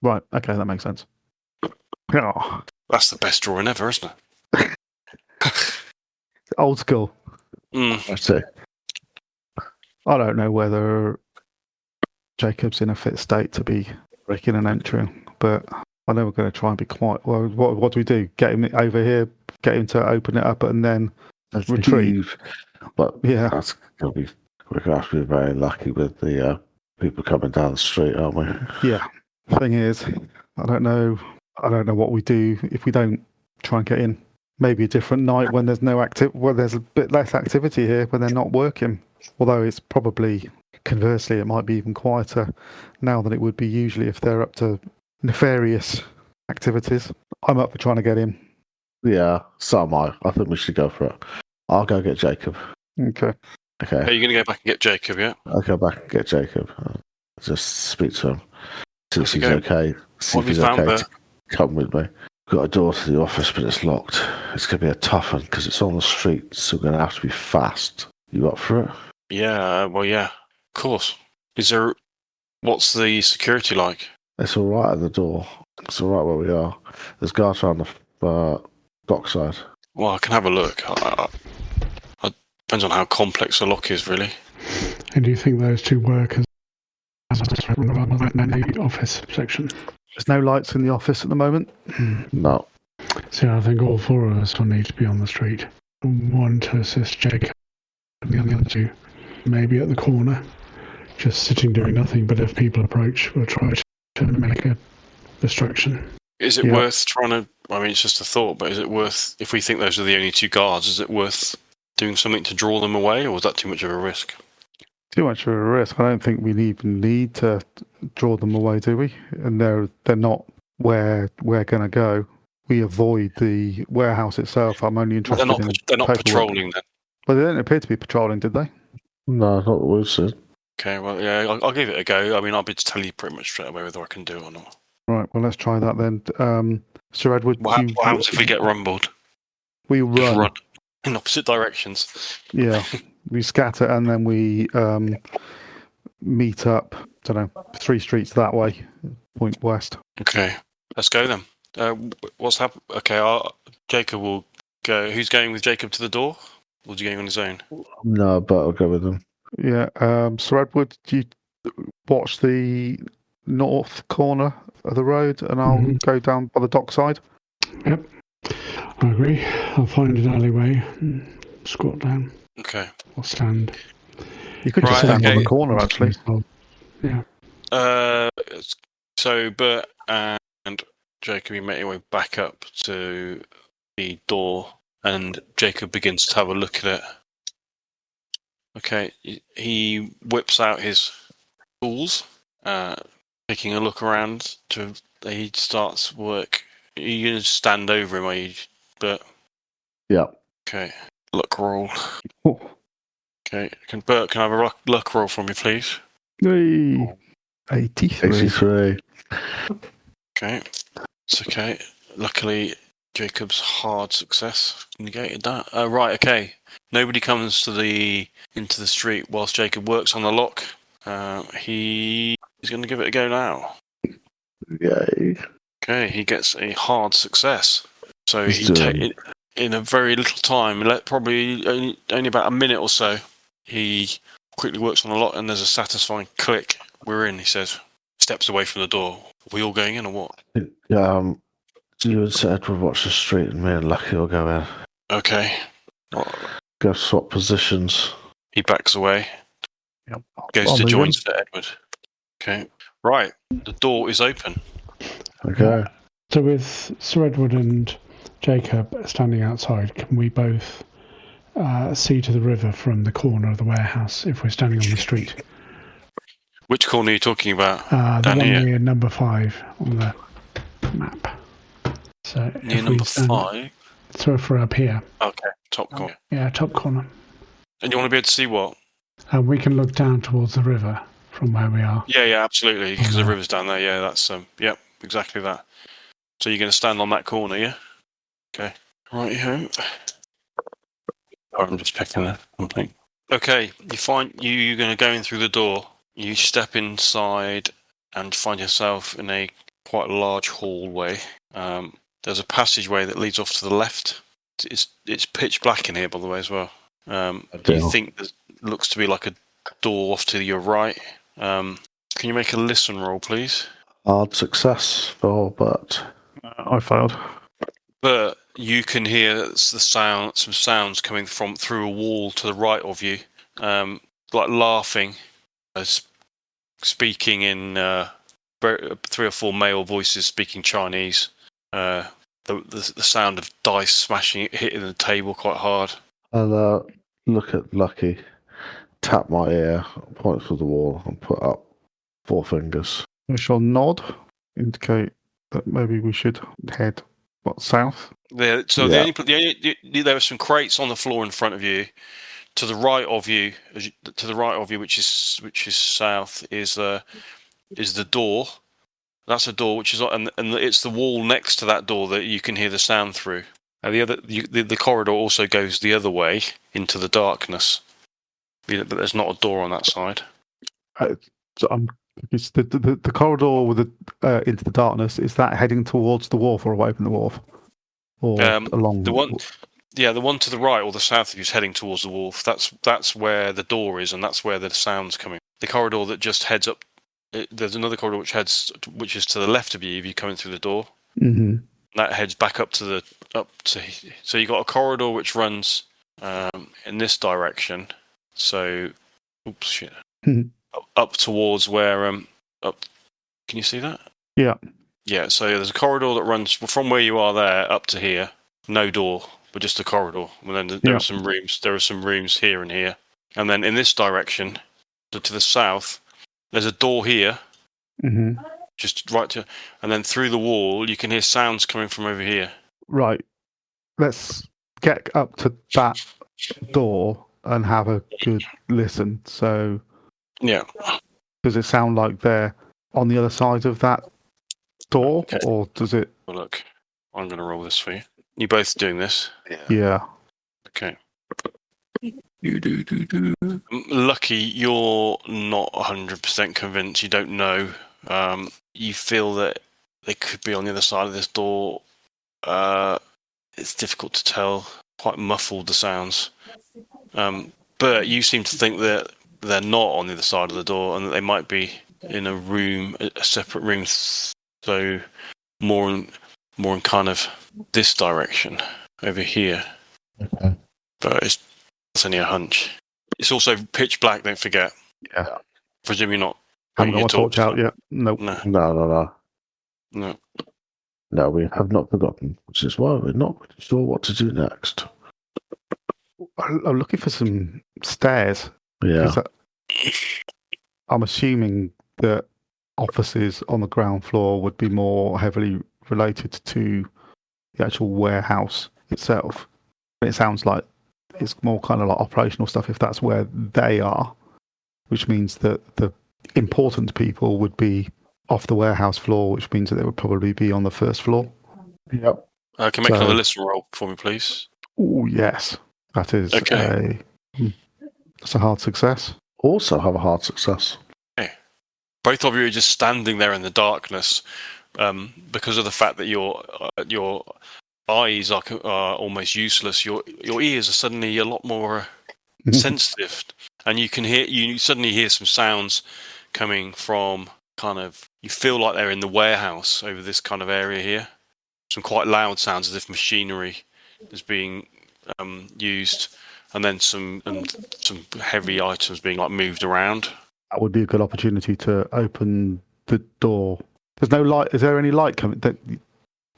Right. Okay, that makes sense. Oh. That's the best drawing ever, isn't it? Old school. I see. I don't know whether Jacob's in a fit state to be breaking and entering, but I know we're going to try and be quiet. Well, what do we do? Get him over here, get him to open it up, and then retrieve. But that's going to be. We're going to have to be very lucky with the people coming down the street, aren't we? Yeah. Thing is, I don't know what we do if we don't try and get in. Maybe a different night when there's there's a bit less activity here when they're not working. Although it's probably, conversely, it might be even quieter now than it would be usually if they're up to nefarious activities. I'm up for trying to get in. Yeah, so am I. I think we should go for it. I'll go get Jacob. Okay. Are you going to go back and get Jacob, yeah? I'll go back and get Jacob. Just speak to him. See if he's okay. See if he's okay to come with me. We've got a door to the office, but it's locked. It's going to be a tough one because it's on the street, so we're going to have to be fast. You up for it? Yeah, well, yeah, of course. What's the security like? It's all right at the door. It's all right where we are. There's guards around the dockside. Well, I can have a look. Depends on how complex the lock is, really. And do you think those two workers in the office section? There's no lights in the office at the moment. No. So I think all four of us will need to be on the street. One to assist Jacob, and the other two maybe at the corner, just sitting doing nothing. But if people approach, we'll try to make a distraction. Is it worth trying to? I mean, it's just a thought, but is it worth? If we think those are the only two guards, is it worth doing something to draw them away, or is that too much of a risk? Too much of a risk. I don't think we even need to draw them away, do we? And they're not where we're going to go. We avoid the warehouse itself. I'm only interested in they're not patrolling then. Well, they didn't appear to be patrolling, did they? No, not what we've seen. Okay, well, yeah, I'll give it a go. I mean, I'll be able to tell you pretty much straight away whether I can do it or not. Right, well, let's try that then. Sir Edward, what happens if we get rumbled? We run in opposite directions. Yeah, we scatter and then we meet up, don't know, 3 streets that way, point west. Okay, let's go then. What's happened? Okay, Jacob will go. Who's going with Jacob to the door? Or is he going on his own? No, but I'll go with them. Yeah, Sir Edward, do you watch the north corner of the road and I'll go down by the dockside? Yep, I agree. I'll find an alleyway and squat down. Okay. Or stand. You could just stand on the corner, actually. Yeah. So Bert and Jacob, you make your way back up to the door, and Jacob begins to have a look at it. Okay, he whips out his tools, taking a look around. He starts work. You can stand over him, are you, Bert? Yeah. Okay, luck roll. Oh. Okay, Bert, can I have a luck roll from you, please? Hey, 83. 83. Okay, it's okay. Luckily, Jacob's hard success negated that. Right, okay. Nobody comes into the street whilst Jacob works on the lock. He's going to give it a go now. Yay. Okay, he gets a hard success. So He's in a very little time, probably only about a minute or so, he quickly works on the lock and there's a satisfying click. We're in, he says. Steps away from the door. Are we all going in or what? You and Sir Edward watch the street and me and Lucky will go in. Okay. Go swap positions. He backs away. Yep. Goes to join Sir Edward. Okay. Right. The door is open. Okay. So with Sir Edward and Jacob standing outside, can we both see to the river from the corner of the warehouse if we're standing on the street? Which corner are you talking about? The Down one here? near number 5 on the map. So Near number 5? So if we're up here. Okay, top corner. Yeah, top corner. And you want to be able to see what? And we can look down towards the river from where we are. Yeah, absolutely, because the river's down there. Yeah, that's yep, exactly that. So you're going to stand on that corner, yeah? Okay. Righty-ho. I'm just checking something. Okay, you're going to go in through the door. You step inside and find yourself in a quite large hallway. There's a passageway that leads off to the left. It's pitch black in here, by the way, as well. You think there looks to be like a door off to your right. Can you make a listen roll, please? Hard success for Bert. I failed. But you can hear some sounds coming from through a wall to the right of you, like laughing, speaking in 3 or 4 male voices speaking Chinese. The sound of dice smashing, hitting the table quite hard. I'll look at Lucky, tap my ear, point to the wall, and put up 4 fingers. I shall nod, indicate that maybe we should head south. There are some crates on the floor in front of you. To the right of you, which is south, is the door. That's a door which is and it's the wall next to that door that you can hear the sound through. The corridor also goes the other way into the darkness, but there's not a door on that side. It's the corridor with into the darkness. Is that heading towards the wharf or away from the wharf, or along the one? Yeah, the one to the right or the south of you is heading towards the wharf. That's where the door is, and that's where the sound's coming. The corridor that just heads up. There's another corridor which is to the left of you if you're coming through the door. Mm-hmm. That heads back up to. So you got a corridor which runs in this direction. So, oops, shit. Mm-hmm. Up towards where up. Can you see that? Yeah. Yeah. So there's a corridor that runs from where you are there up to here. No door, but just a corridor. And then there are some rooms. There are some rooms here and here. And then in this direction, to the south, there's a door here. Mm-hmm. Just right to, and then through the wall, you can hear sounds coming from over here. Right. Let's get up to that door and have a good listen. So, yeah. Does it sound like they're on the other side of that door, or does it? Well, look, I'm going to roll this for you. You both doing this? Yeah. Okay. Lucky, you're not 100% convinced. You don't know. You feel that they could be on the other side of this door. It's difficult to tell. Quite muffled, the sounds. But you seem to think that they're not on the other side of the door and that they might be in a room, a separate room. So more in kind of this direction, over here. Okay. But it's only a hunch. It's also pitch black, don't forget. Yeah. Presume you're not... Haven't got my torch out yet. Nope. No. No, we have not forgotten, which is why we're not really sure what to do next. I'm looking for some stairs. Yeah. I'm assuming that offices on the ground floor would be more heavily related to the actual warehouse itself. It sounds like it's more kind of like operational stuff if that's where they are, which means that the important people would be off the warehouse floor, which means that they would probably be on the first floor. Yep. Can you make another listen roll for me, please? Oh, yes. That is okay. That's a hard success. Also have a hard success. Okay. Both of you are just standing there in the darkness because of the fact that your eyes are almost useless. Your ears are suddenly a lot more sensitive, and you suddenly hear some sounds coming from kind of, you feel like they're in the warehouse over this kind of area here. Some quite loud sounds as if machinery is being used, and then some heavy items being like moved around. That would be a good opportunity to open the door. There's no light. Is there any light coming?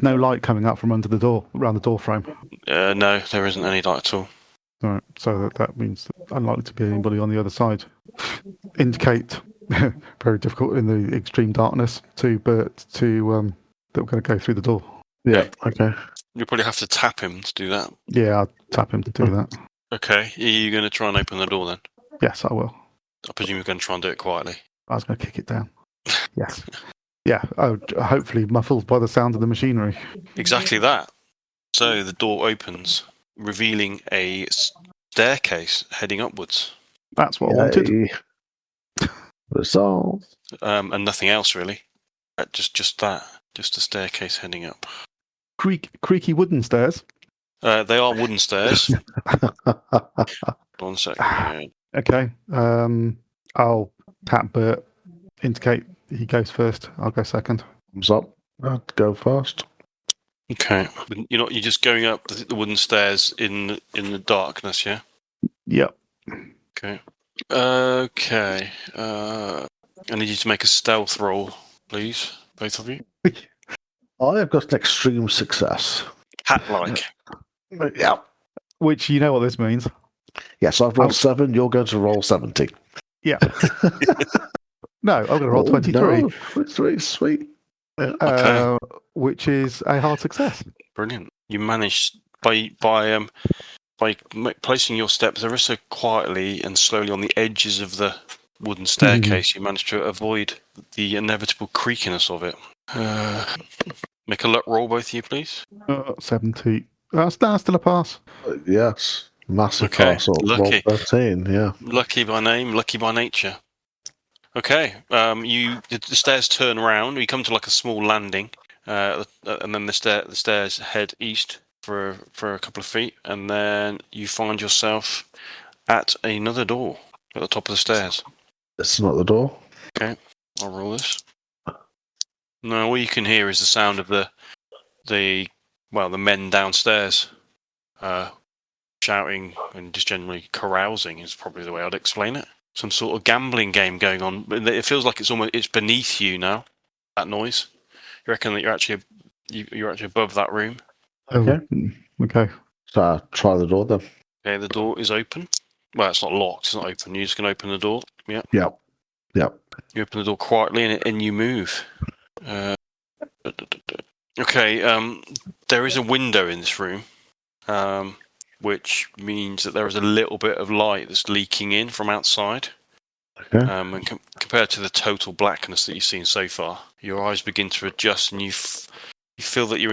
No light coming up from under the door, around the door frame. No, there isn't any light at all. All right, so that means that unlikely to be anybody on the other side. Indicate very difficult in the extreme darkness that we're going to go through the door. Yeah. Okay. You'll probably have to tap him to do that. Yeah, I'll tap him to do that. Okay, are you going to try and open the door then? Yes, I will. I presume you're going to try and do it quietly. I was going to kick it down. Yes. Yeah, hopefully muffled by the sound of the machinery. Exactly that. So the door opens, revealing a staircase heading upwards. That's what I wanted. Resolve. And nothing else really. Just that. Just a staircase heading up. Creaky wooden stairs. They are wooden stairs. 1 second. Okay. I'll tap Bert. Indicate he goes first. I'll go second. Thumbs up. I'll go first. Okay. You're just going up the wooden stairs in the darkness, yeah? Yep. Okay. Okay. I need you to make a stealth roll, please, both of you. I have got an extreme success. Hat-like. Yeah. Which, you know what this means. Yes, I've rolled 7. You're going to roll 70. Yeah. No, I'm going to roll 23. No. 23, sweet. Okay. Which is a hard success. Brilliant. You managed by placing your steps ever so quietly and slowly on the edges of the wooden staircase. You managed to avoid the inevitable creakiness of it. Make a luck roll, both of you, please. 70. That's still a pass. Yes. Massive Okay, pass. lucky. Roll 13, yeah. Lucky by name, lucky by nature. Okay, the stairs turn around. You come to like a small landing, and then the stairs head east for a couple of feet, and then you find yourself at another door at the top of the stairs. This is not the door. Okay, I'll roll this. No, all you can hear is the sound of the men downstairs, shouting and just generally carousing is probably the way I'd explain it. Some sort of gambling game going on. It feels like it's beneath you now. That noise. You reckon that you're actually above that room? Okay. Okay. So I'll try the door then. Okay, the door is open. Well, it's not locked. It's not open. You're just going to open the door. Yeah. Yep. You open the door quietly and you move. Okay. There is a window in this room. Which means that there is a little bit of light that's leaking in from outside. Okay. And compared to the total blackness that you've seen so far, your eyes begin to adjust, and you feel that you're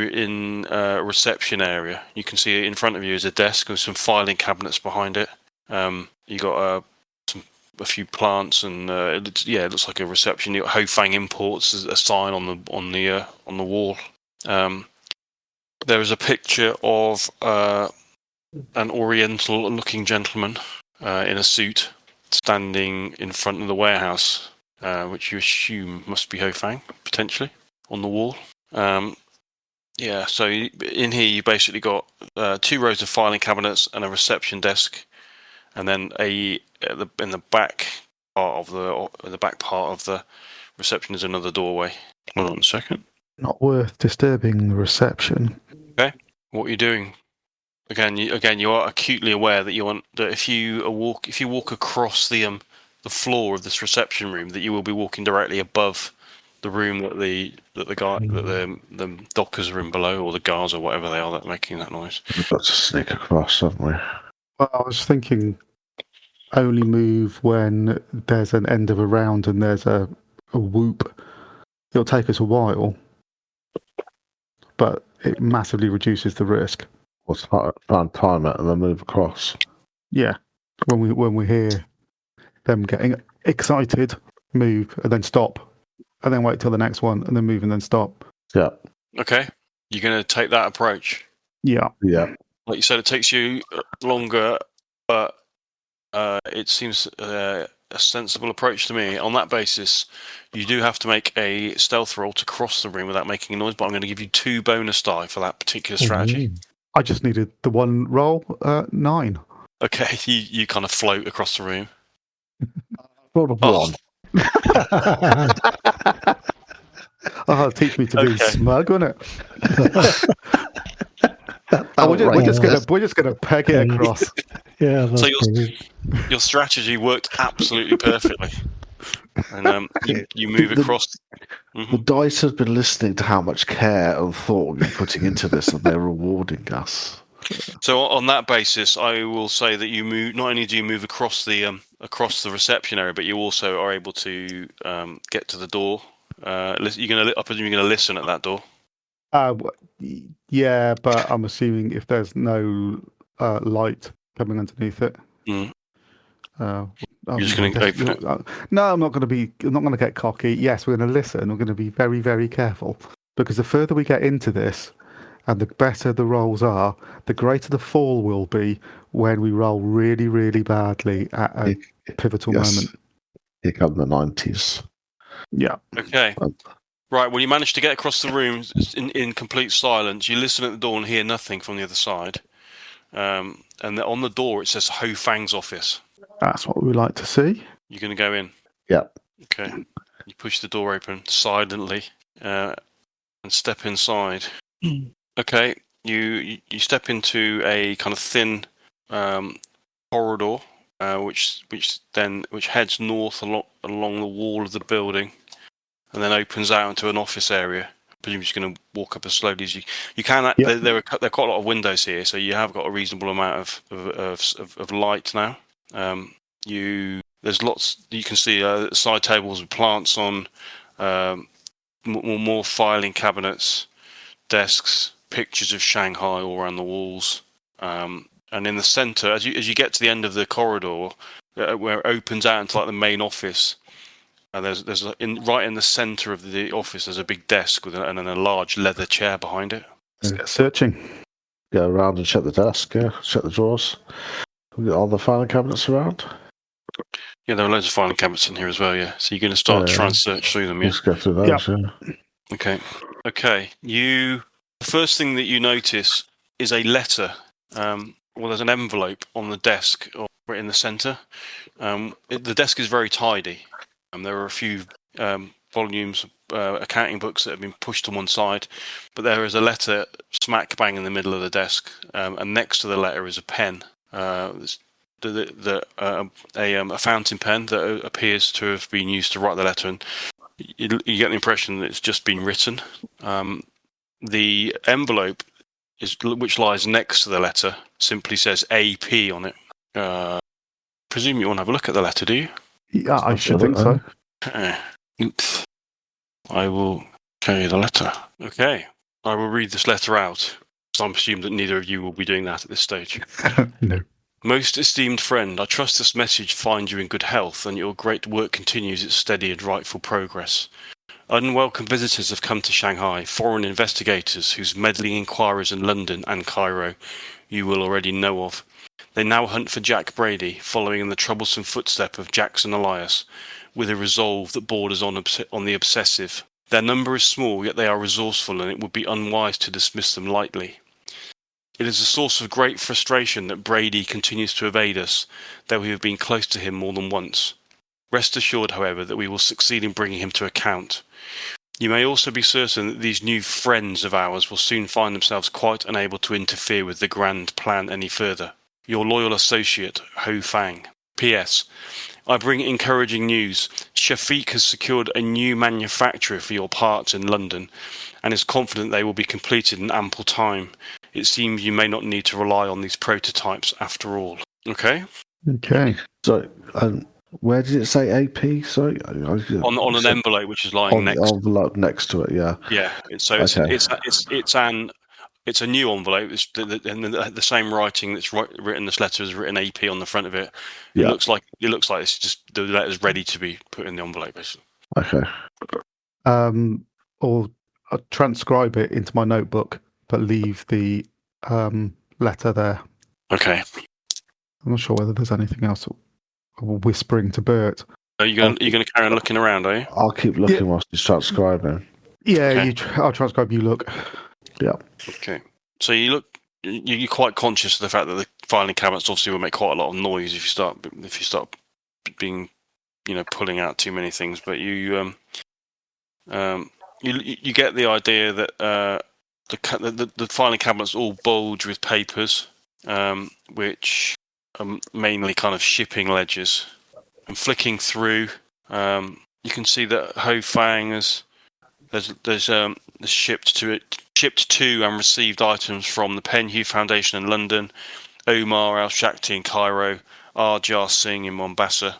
in a reception area. You can see in front of you is a desk with some filing cabinets behind it. You got a few plants, and it looks like a reception. You got Ho Fang Imports as a sign on the wall. There is a picture of an Oriental-looking gentleman in a suit standing in front of the warehouse, which you assume must be Ho Fang, potentially, on the wall. So in here you basically got 2 rows of filing cabinets and a reception desk, and then in the back part of the reception is another doorway. Hold on a second. Not worth disturbing the reception. Okay, what are you doing? Again, you are acutely aware that if you walk across the floor of this reception room, that you will be walking directly above the room that the dockers are in below, or the guards or whatever they are that are making that noise. We've got to sneak across, haven't we? Well, I was thinking only move when there's an end of a round and there's a whoop. It'll take us a while, but it massively reduces the risk. We'll try and time it and then move across. Yeah, when we hear them getting excited, move and then stop, and then wait till the next one, and then move and then stop. Yeah. Okay, you're going to take that approach. Yeah. Like you said, it takes you longer, but it seems a sensible approach to me. On that basis, you do have to make a stealth roll to cross the room without making a noise, but I'm going to give you 2 bonus die for that particular strategy. I just needed the one roll, 9. Okay, you kind of float across the room. Roll a 1. Teach me to be smug, won't it? We're just gonna peg it across. Yeah. So your strategy worked absolutely perfectly, and you move across. The dice have been listening to how much care and thought we're putting into this, and they're rewarding us. So on that basis, I will say that you move. Not only do you move across the reception area, but you also are able to get to the door. You're going to listen at that door. Yeah, but I'm assuming if there's no light coming underneath it. Mm. You're just going to open it? No, I'm not going to get cocky. Yes, we're going to listen. We're going to be very, very careful, because the further we get into this, and the better the rolls are, the greater the fall will be when we roll really, really badly at a pivotal moment. Here come the 90s. Yeah. Okay. Right, well, you manage to get across the room in complete silence. You listen at the door and hear nothing from the other side. And on the door, it says Ho Fang's office. That's what we like to see. You're going to go in? Yeah. Okay. You push the door open silently and step inside. Okay. You step into a kind of thin corridor, which heads north along the wall of the building, and then opens out into an office area. Presumably, you're just going to walk up as slowly as you can. Yep. There are quite a lot of windows here, so you have got a reasonable amount of light now. There's lots you can see. Side tables with plants on, more filing cabinets, desks, pictures of Shanghai all around the walls, and in the centre, as you get to the end of the corridor, where it opens out into like the main office. There's right in the centre of the office. There's a big desk and then a large leather chair behind it. Let's get searching. Go around and check the desk. Yeah, check the drawers. We got all the filing cabinets around. Yeah, there are loads of filing cabinets in here as well. Yeah, so you're going to start to try and search through them. Yeah, let's go through those. Yep. Yeah. Okay. The first thing that you notice is a letter. There's an envelope on the desk or right in the centre. The desk is very tidy. There are a few volumes, accounting books that have been pushed to one side, but there is a letter smack bang in the middle of the desk, and next to the letter is a pen, a fountain pen that appears to have been used to write the letter, and you get the impression that it's just been written. The envelope which lies next to the letter simply says AP on it. Presume you want to have a look at the letter, do you? Yeah, I should think so. Oops. I will show you the letter. Okay. I will read this letter out. So I'm assuming that neither of you will be doing that at this stage. No. Most esteemed friend, I trust this message finds you in good health and your great work continues its steady and rightful progress. Unwelcome visitors have come to Shanghai, foreign investigators whose meddling inquiries in London and Cairo you will already know of. They now hunt for Jack Brady, following in the troublesome footstep of Jackson Elias, with a resolve that borders on the obsessive. Their number is small, yet they are resourceful, and it would be unwise to dismiss them lightly. It is a source of great frustration that Brady continues to evade us, though we have been close to him more than once. Rest assured, however, that we will succeed in bringing him to account. You may also be certain that these new friends of ours will soon find themselves quite unable to interfere with the grand plan any further. Your loyal associate, Ho Fang. P.S. I bring encouraging news. Shafiq has secured a new manufacturer for your parts in London and is confident they will be completed in ample time. It seems you may not need to rely on these prototypes after all. Okay? Okay. So, where did it say AP? Sorry, on an envelope which is lying on next. the envelope next to it. Yeah. Yeah. It's a new envelope. It's the same writing that's written. This letter is written AP on the front of it. Yeah. It looks like it's just the letter's ready to be put in the envelope. Basically. Okay. Or I'll transcribe it into my notebook, but leave the letter there. Okay. I'm not sure whether there's anything else. Whispering to Bert. Are you going to carry on looking around? Are you? I'll keep looking whilst he's transcribing. Yeah, Okay. I'll transcribe. You look. Yeah. Okay. So you look. You're quite conscious of the fact that the filing cabinets obviously will make quite a lot of noise if you start being, pulling out too many things. But you get the idea that the filing cabinets all bulge with papers, which are mainly kind of shipping ledgers. And flicking through, you can see that Ho Fang has shipped to and received items from the Penhu Foundation in London, Omar Al Shakti in Cairo, Arjar Singh in Mombasa.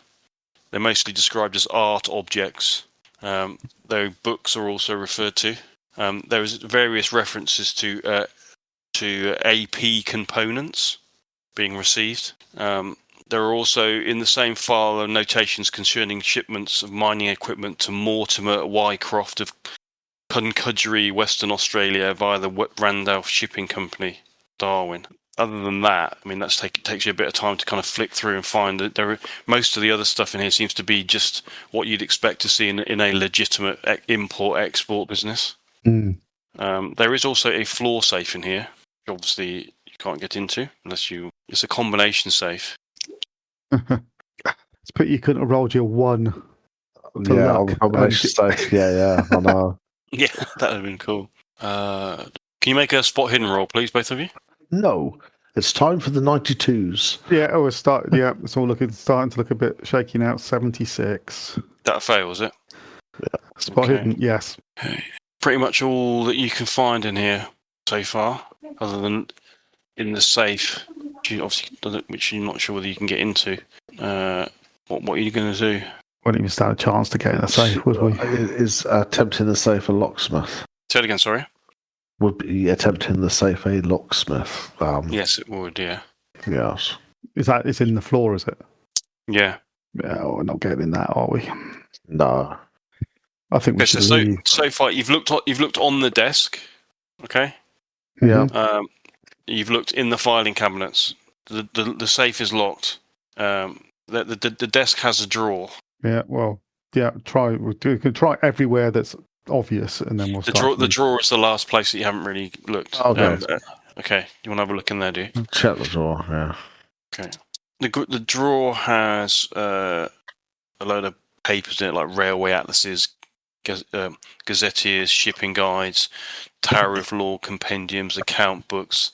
They're mostly described as art objects, though books are also referred to. There is various references to AP components being received. There are also, in the same file, notations concerning shipments of mining equipment to Mortimer Wycroft of Concudgery, Western Australia, via the Randolph Shipping Company, Darwin. Other than that, that takes you a bit of time to kind of flick through and find that most of the other stuff in here seems to be just what you'd expect to see in a legitimate import-export business. Mm. There is also a floor safe in here, which obviously you can't get into unless it's a combination safe. It's put you couldn't have rolled your one. On the combination safe. Yeah, I know. Yeah, that would have been cool. Can you make a spot hidden roll, please, both of you? No, it's time for the 92s. Yeah, it's all starting to look a bit shaky now. 76. That fails, it? Yeah. Spot hidden, yes. Pretty much all that you can find in here so far, other than in the safe, which you're not sure whether you can get into. What are you going to do? Wouldn't even stand a chance to get in the safe, would we? Is attempting the safe a locksmith? Say it again, sorry. Would be attempting the safe a locksmith? Yes, it would. Yeah. Yes. It's in the floor, is it? Yeah. Yeah, we're not getting in that, are we? No. I think we should leave. So far, you've looked on the desk. Okay. Yeah. You've looked in the filing cabinets. The safe is locked. The desk has a drawer. Yeah. Well. Yeah. We can try everywhere that's obvious, and then we'll start. The drawer is the last place that you haven't really looked. Okay. Okay. You want to have a look in there, do you? Check the drawer. Yeah. Okay. The drawer has a load of papers in it, like railway atlases, gazetteers, shipping guides, tariff law compendiums, account books,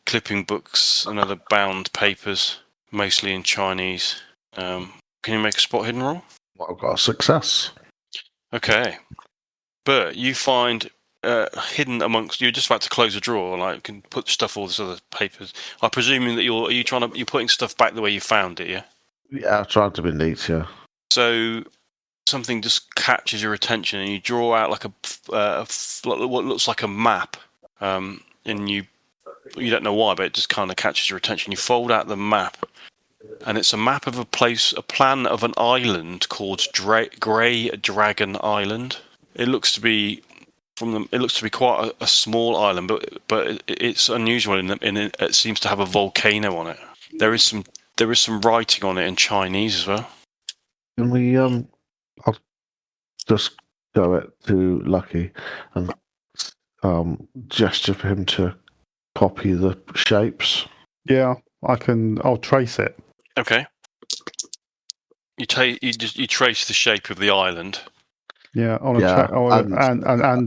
clipping books, and other bound papers, mostly in Chinese. Can you make a spot hidden roll? Well, I've got a success. Okay. But you find hidden amongst. You're just about to close a drawer, like you can put stuff, all this other papers. I'm presuming that you're putting stuff back the way you found it, yeah? Yeah, I'm trying to be neat, yeah. So something just catches your attention, and you draw out like what looks like a map, and you You don't know why, but it just kind of catches your attention. You fold out the map, and it's a map of a plan of an island called Grey Dragon Island. It looks to be quite a small island, but it's unusual in it seems to have a volcano on it. There is some writing on it in Chinese as well. Can we I'll just go it to Lucky and gesture for him to copy the shapes. Yeah, I'll trace it. Okay. You trace the shape of the island. Yeah, and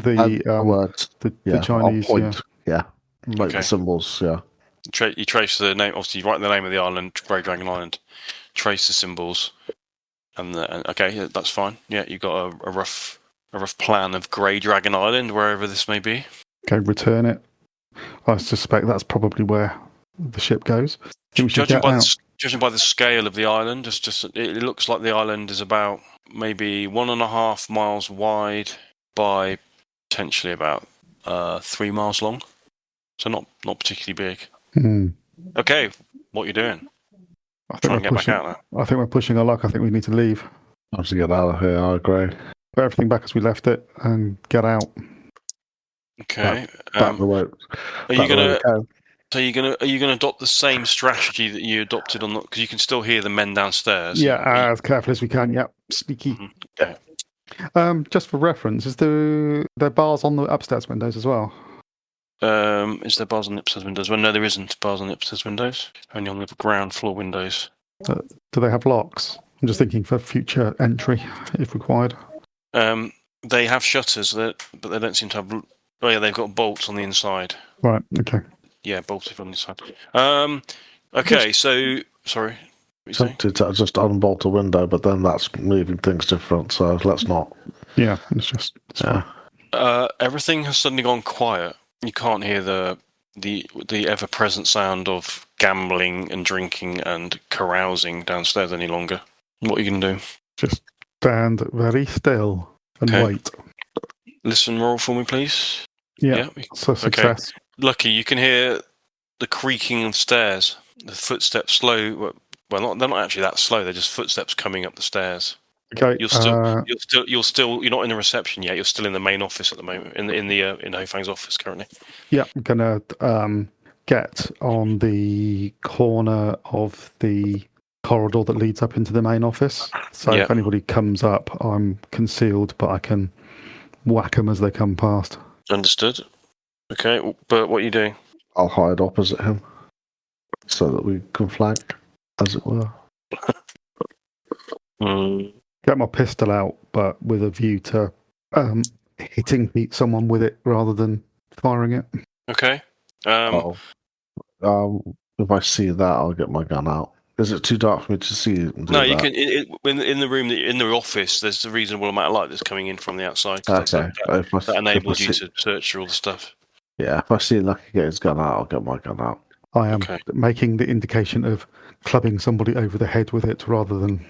the words. The Chinese. I'll point. Like the symbols. Yeah. You trace the name. Obviously, you write the name of the island, Grey Dragon Island. Trace the symbols, and okay, that's fine. Yeah, you got a rough plan of Grey Dragon Island, wherever this may be. Okay, return it. I suspect that's probably where the ship goes. Judging by the scale of the island, it looks like the island is about maybe 1.5 miles wide by potentially about 3 miles long. So not particularly big. Okay, what are you doing? Try and get back out now. I think we're pushing our luck. I think we need to leave. I have to get out of here. I agree. Put everything back as we left it and get out. Okay. Back the way. Are you gonna adopt the same strategy that you adopted on because you can still hear the men downstairs? Yeah, as careful as we can. Yep, sneaky. Okay. Just for reference, is there bars on the upstairs windows as well? Is there bars on the upstairs windows? Well, no, there isn't bars on the upstairs windows. Only on the ground floor windows. Do they have locks? I'm just thinking for future entry, if required. They have shutters, but they don't seem to have. Oh yeah, they've got bolts on the inside. Right. Okay. Yeah, bolted on the inside. Okay. So sorry. Tempted to just unbolt a window, but then that's moving things different. So let's not. Yeah, it's fine. Everything has suddenly gone quiet. You can't hear the ever-present sound of gambling and drinking and carousing downstairs any longer. What are you going to do? Just stand very still and wait. Listen, roll for me, please. Yeah. So success. Okay. Lucky, you can hear the creaking of stairs. The footsteps slow. Well, they're not actually that slow. They're just footsteps coming up the stairs. Okay. You're not in the reception yet. You're still in the main office at the moment. In Ho Fang's office currently. Yeah, I'm gonna get on the corner of the corridor that leads up into the main office. So if anybody comes up, I'm concealed, but I can whack them as they come past. Understood. Okay, but what are you doing? I'll hide opposite him so that we can flank, as it were. Get my pistol out, but with a view to hitting someone with it rather than firing it. Okay. If I see that, I'll get my gun out. Is it too dark for me to see? No, you can. In the room, in the office, there's a reasonable amount of light that's coming in from the outside. Okay. That enables you to search through all the stuff. Yeah, if I see Lucky get his gun out, I'll get my gun out. I am making the indication of clubbing somebody over the head with it rather than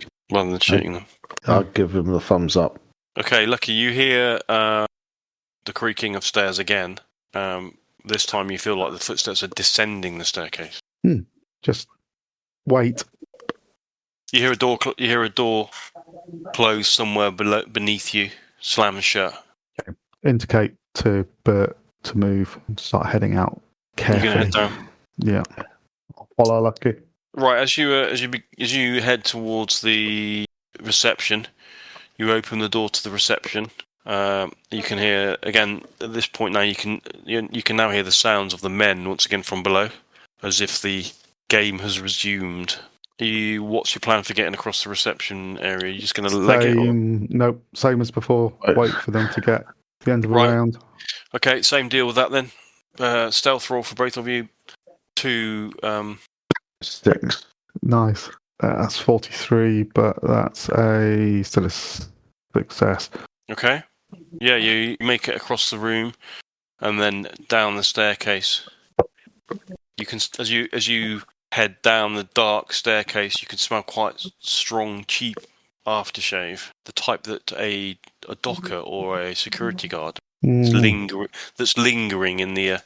shooting them. I'll give him the thumbs up. Okay, Lucky, you hear the creaking of stairs again. This time you feel like the footsteps are descending the staircase. Just wait. You hear a door close somewhere beneath you, slam shut. Okay. Indicate to Bert to move and start heading out carefully. You're gonna head down. Yeah. Follow Lucky. Right, as you head towards the reception, you open the door to the reception. You can hear again at this point now. You can now hear the sounds of the men once again from below, as if the game has resumed. What's your plan for getting across the reception area? You're just going to leg it? Nope, same as before. Wait for them to get to the end of the round. Okay, same deal with that then. Stealth roll for both of you. 2 6. Nice. That's 43, but that's still a success. Okay. Yeah, you make it across the room and then down the staircase. You can, as you head down the dark staircase, you can smell quite strong, cheap aftershave, the type that a docker or a security guard that's lingering in the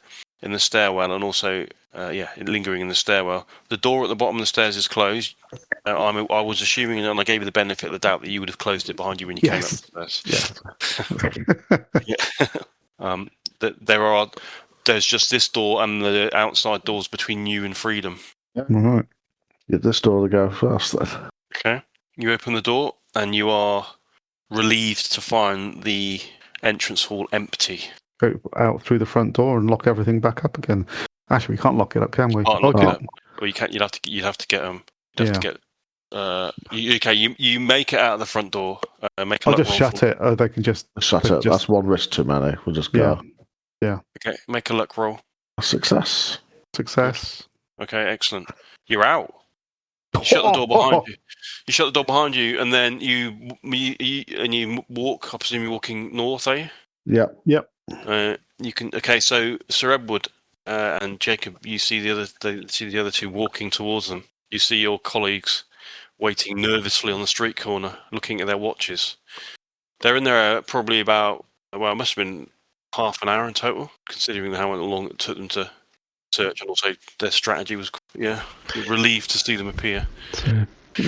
in the stairwell, and also lingering in the stairwell. The door at the bottom of the stairs is closed. I was assuming, and I gave you the benefit of the doubt, that you would have closed it behind you when you came up the stairs. Yeah. There's just this door and the outside doors between you and freedom. All right. Get this door to go first, then. Okay. You open the door, and you are relieved to find the entrance hall empty. Go out through the front door and lock everything back up again. Actually, we can't lock it up, can we? Can't lock it up. Well, you can't. You'd have to get You make it out of the front door. I'll just shut it. They can just shut it. That's one risk too many. We'll just go. Yeah. Okay. Make a luck roll. Success. Okay. Excellent. You're out. You shut the door behind you. You shut the door behind you, and then you walk. I presume you're walking north, are you? Yep. You can. Okay. So Sir Edward and Jacob, you see the other two walking towards them. You see your colleagues waiting nervously on the street corner, looking at their watches. They're in there probably about, it must have been half an hour in total, considering how long it took them to search, and also their strategy was, relieved to see them appear.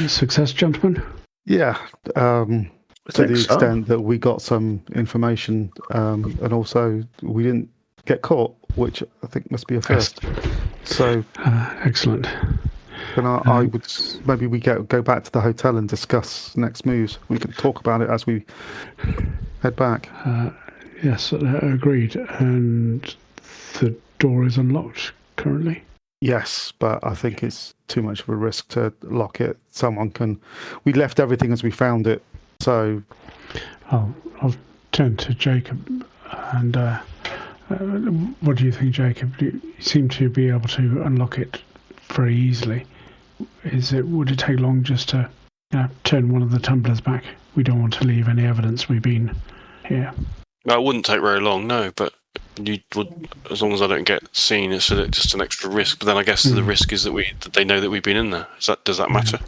Success, gentlemen? Yeah, to the extent that we got some information, and also we didn't get caught, which I think must be a first. So, excellent. And I would maybe we go back to the hotel and discuss next moves. We can talk about it as we head back. Yes, agreed. And the door is unlocked currently. Yes, but I think it's too much of a risk to lock it. We left everything as we found it, so. I'll turn to Jacob. And what do you think, Jacob? You seem to be able to unlock it very easily. Would it take long just to turn one of the tumblers back? We don't want to leave any evidence we've been here. No, it wouldn't take very long, no, but you would, as long as I don't get seen, it's just an extra risk. But then I guess the risk is that they know that we've been in there. Does that matter?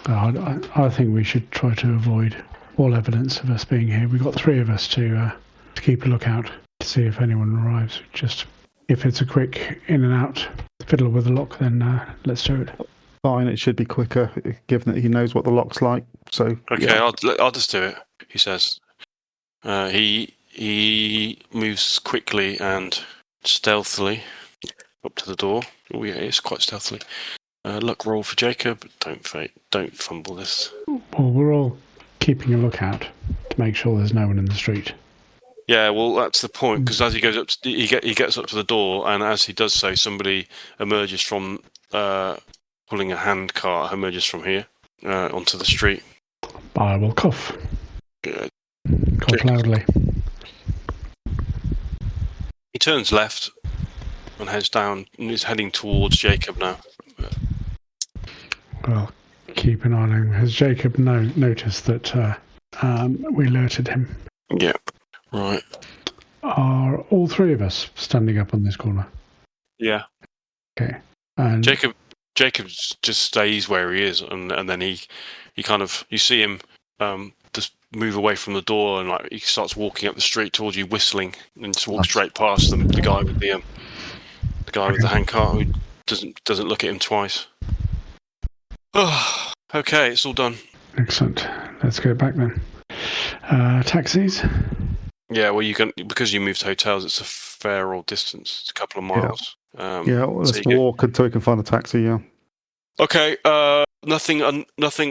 I think we should try to avoid all evidence of us being here. We've got three of us to keep a lookout to see if anyone arrives. Just if it's a quick in and out fiddle with the lock, then let's do it. Fine, it should be quicker, given that he knows what the lock's like. So okay, I'll just do it. He says. He moves quickly and stealthily up to the door. Oh yeah, it's quite stealthily. Luck roll for Jacob. Don't fumble this. Well, we're all keeping a lookout to make sure there's no one in the street. Yeah, well, that's the point, because as he goes up, he gets up to the door, and as he does so, somebody emerges from pulling a hand cart. Emerges from here onto the street. I will cough. Cough loudly. He turns left and heads down, and is heading towards Jacob now. Well, keep an eye on him. Has Jacob noticed that we alerted him? Yeah. Right. Are all three of us standing up on this corner? Yeah. Okay. And Jacob just stays where he is, and then he kind of, you see him just move away from the door, and he starts walking up the street towards you, whistling, and just walks straight past them. The guy with the hand cart, who doesn't look at him twice. Oh, okay, it's all done. Excellent. Let's go back then. Taxis. Yeah, well, because you moved hotels, it's a fair old distance. It's a couple of miles. Let's walk until we can find a taxi. Yeah. Okay. Nothing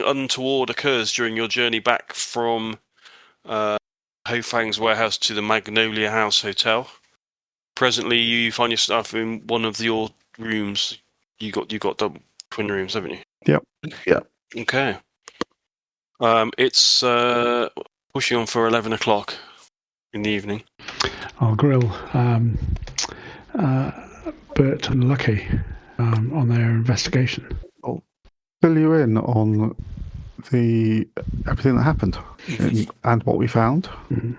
untoward occurs during your journey back from Ho Fang's warehouse to the Magnolia House Hotel. Presently, you find yourself in one of your rooms. You got double twin rooms, haven't you? Yep. Yeah. Okay. It's pushing on for 11 o'clock in the evening. I'll grill Bert and Lucky on their investigation. I'll fill you in on everything that happened and what we found. Mm-hmm.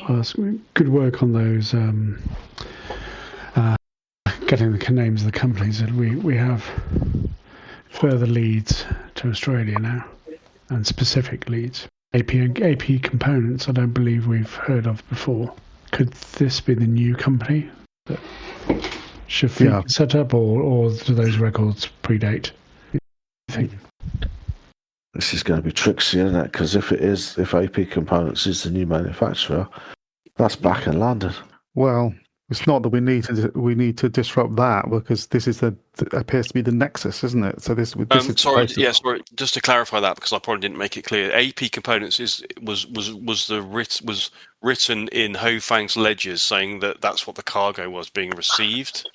Well, good work on those getting the names of the companies. That we have further leads to Australia now, and specific leads. AP components I don't believe we've heard of before. Could this be the new company that Shafiq set up, or do those records predate? I think. This is going to be tricksy, isn't it? Because if AP Components is the new manufacturer, that's back in London. Well, it's not that we need to disrupt that, because this is appears to be the nexus, isn't it? So this is sorry. Just to clarify that, because I probably didn't make it clear. AP Components was written in Ho Fang's ledgers, saying that that's what the cargo was being received.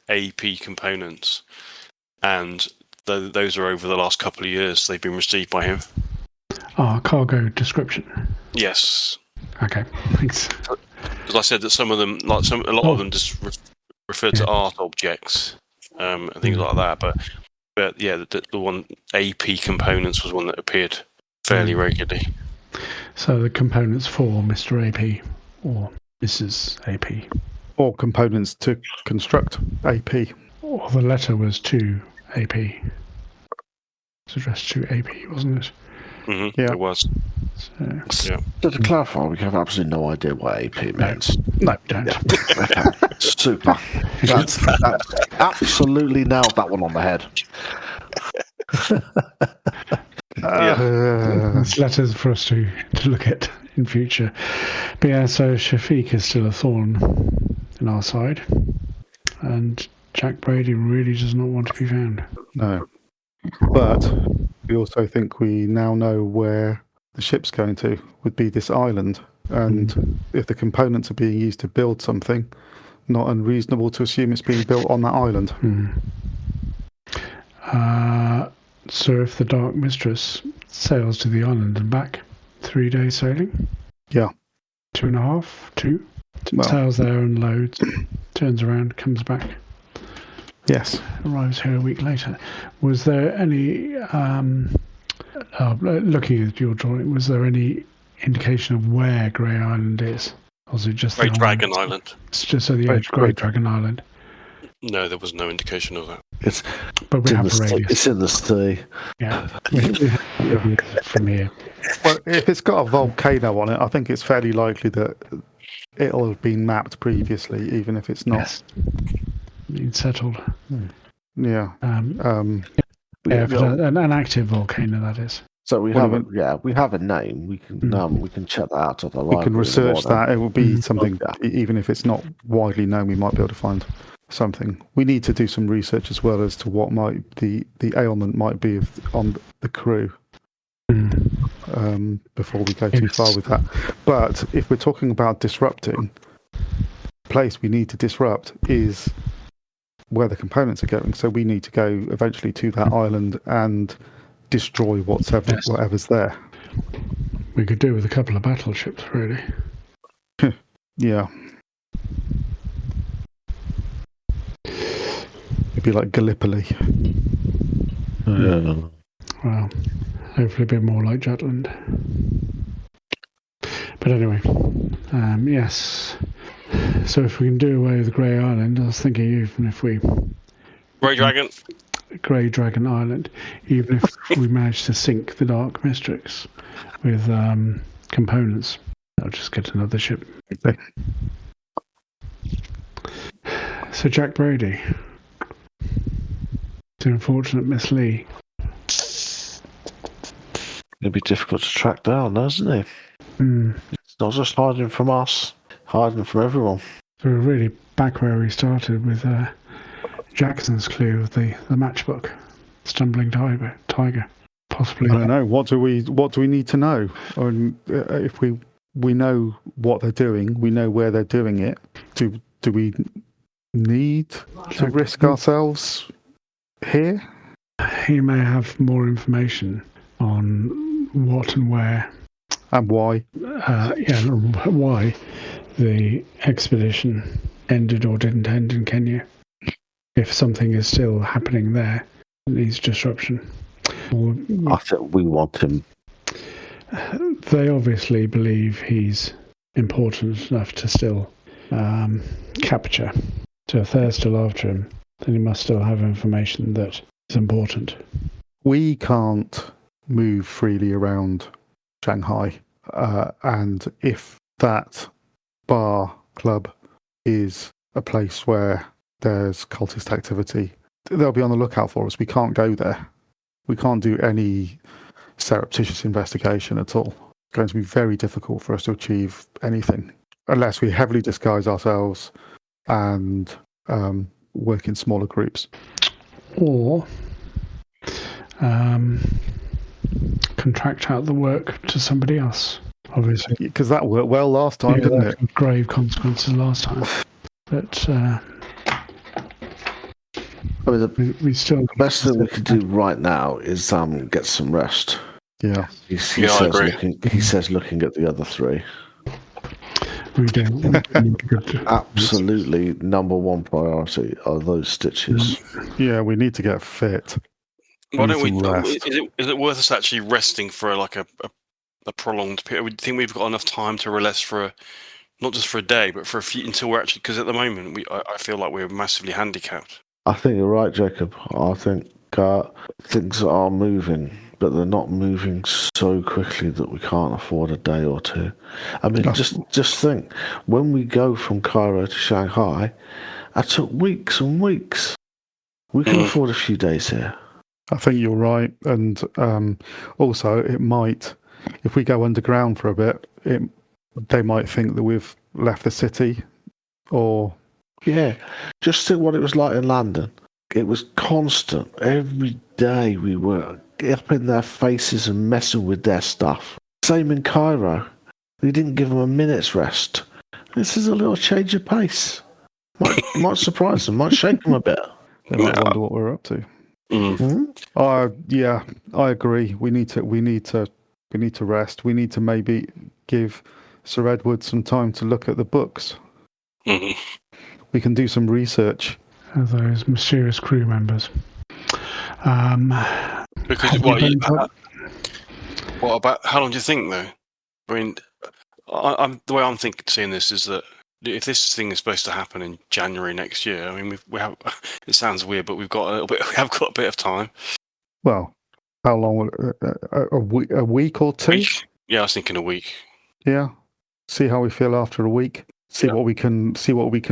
AP Components, and those are over the last couple of years. They've been received by him. Cargo description. Yes. Okay. Thanks. Because I said that some of them, a lot of them just refer to art objects and things like that. But yeah, the one AP Components was one that appeared fairly regularly. So the components for Mr. AP or Mrs. AP, or components to construct AP. Or the letter was to AP. It's addressed to AP, wasn't it? Mm-hmm. Yeah, it was. So to clarify, we have absolutely no idea what AP means. No, we don't. Yeah. Super. That's absolutely nailed that one on the head. It's letters for us to look at in future. But yeah, so Shafiq is still a thorn in our side, and Jack Brady really does not want to be found. No. But we also think we now know where the ship's going to, would be this island. And if the components are being used to build something, not unreasonable to assume it's being built on that island. So if the Dark Mistress sails to the island and back, 3 days sailing? Yeah. 2.5? 2? Well, sails there and loads, turns around, comes back. Yes. Arrives here a week later. Was there any, looking at your drawing, was there any indication of where Grey Island is? Or was it just Grey Dragon Island? It's just at the edge of Grey Dragon Island. No, there was no indication of that. But we have a radius. It's in the sea. Yeah, we have from here. Well, if it's got a volcano on it, I think it's fairly likely that it'll have been mapped previously, even if it's not. Yes. Been settled. Yeah. An active volcano, that is. So we have a name. We can check that out at the library. We can research that. It will be something, even if it's not widely known, we might be able to find something. We need to do some research as well as to what might the ailment might be on the crew before we go too far with that. But if we're talking about disrupting, the place we need to disrupt is where the components are going. So we need to go eventually to that island and destroy whatever's there. We could do with a couple of battleships, really. Yeah. It'd be like Gallipoli. Well, hopefully a bit more like Jutland. But anyway, yes. So if we can do away with Grey Island, I was thinking even if we... Grey Dragon Island, even if we manage to sink the Dark Mistress with components, I'll just get another ship. Okay. So Jack Brady, the unfortunate Miss Lee. It'll be difficult to track down, isn't it? It's not just hiding from us, hiding from everyone. So we're really back where we started with Jackson's clue of the matchbook, stumbling tiger. Possibly. I don't know. What do we need to know? If we know what they're doing, we know where they're doing it. Do we need to risk ourselves here? He may have more information on what and where and why. Why the expedition ended or didn't end in Kenya. If something is still happening there, it needs disruption. I think we want him. They obviously believe he's important enough to still capture. So if they're still after him, then he must still have information that is important. We can't move freely around Shanghai. And if that bar club is a place where there's cultist activity, they'll be on the lookout for us. We can't go there. We can't do any surreptitious investigation at all. It's going to be very difficult for us to achieve anything unless we heavily disguise ourselves and work in smaller groups. Or contract out the work to somebody else, obviously. Because that worked well last time, didn't it? Had grave consequences last time. But I mean, we still... the best thing we could do right now is get some rest. Yeah. He says looking at the other three. We don't. Absolutely number one priority are those stitches. Yeah, we need to get fit. Why don't we? Rest. Is it worth us actually resting for like a prolonged period? We think we've got enough time to rest for not just for a day, but for a few until we're actually, because at the moment I feel like we're massively handicapped. I think you're right, Jacob. I think things are moving, but they're not moving so quickly that we can't afford a day or two. I mean, just think, when we go from Cairo to Shanghai, that took weeks and weeks. We can afford a few days here. I think you're right, and also it might, if we go underground for a bit, they might think that we've left the city, or... Yeah, just think what it was like in London. It was constant. Every day we were up in their faces and messing with their stuff. Same in Cairo. We didn't give them a minute's rest. This is a little change of pace. Might surprise them, might shake them a bit. They might wonder what we're up to. Yeah, I agree. We need to rest. We need to maybe give Sir Edward some time to look at the books. Mm-hmm. We can do some research. Those mysterious crew members. Because what about how long do you think though? I mean, the way I'm seeing this is that if this thing is supposed to happen in January next year, I mean, we have. It sounds weird, but we have got a bit of time. Well, how long? A week or two? Yeah, I was thinking a week. Yeah. See how we feel after a week. See what we can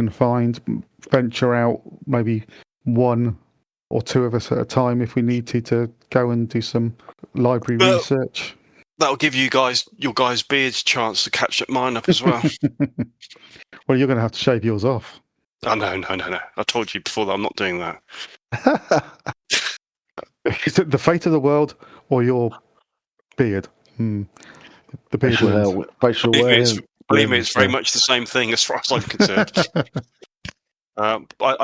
find. Venture out, maybe one or two of us at a time if we need to go and do some library research. That'll give your guys' beards a chance to catch up mine up as well. Well, you're going to have to shave yours off. Oh, no. I told you before that I'm not doing that. Is it the fate of the world or your beard? The beard facial hair. Believe me, it's very much the same thing as far as I'm concerned. I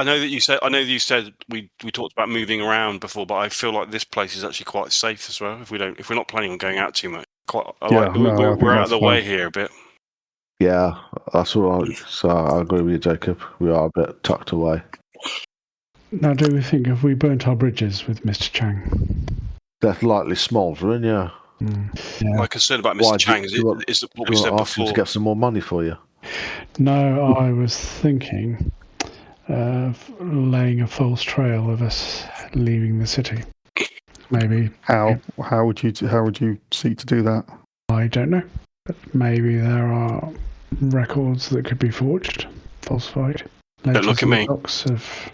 know that you said we talked about moving around before, but I feel like this place is actually quite safe as well. If we're not planning on going out too much, we're out of the way here a bit. Yeah, that's all right. So I agree with you, Jacob. We are a bit tucked away. Now, do we think if we burnt our bridges with Mr. Chang? They're lightly smouldering, yeah. Yeah. My concern about Mr. Chang is what we said before. To get some more money for you. No, I was thinking of laying a false trail of us leaving the city. Maybe. How would you seek to do that? I don't know, but maybe there are records that could be forged, falsified. Don't look at me. Of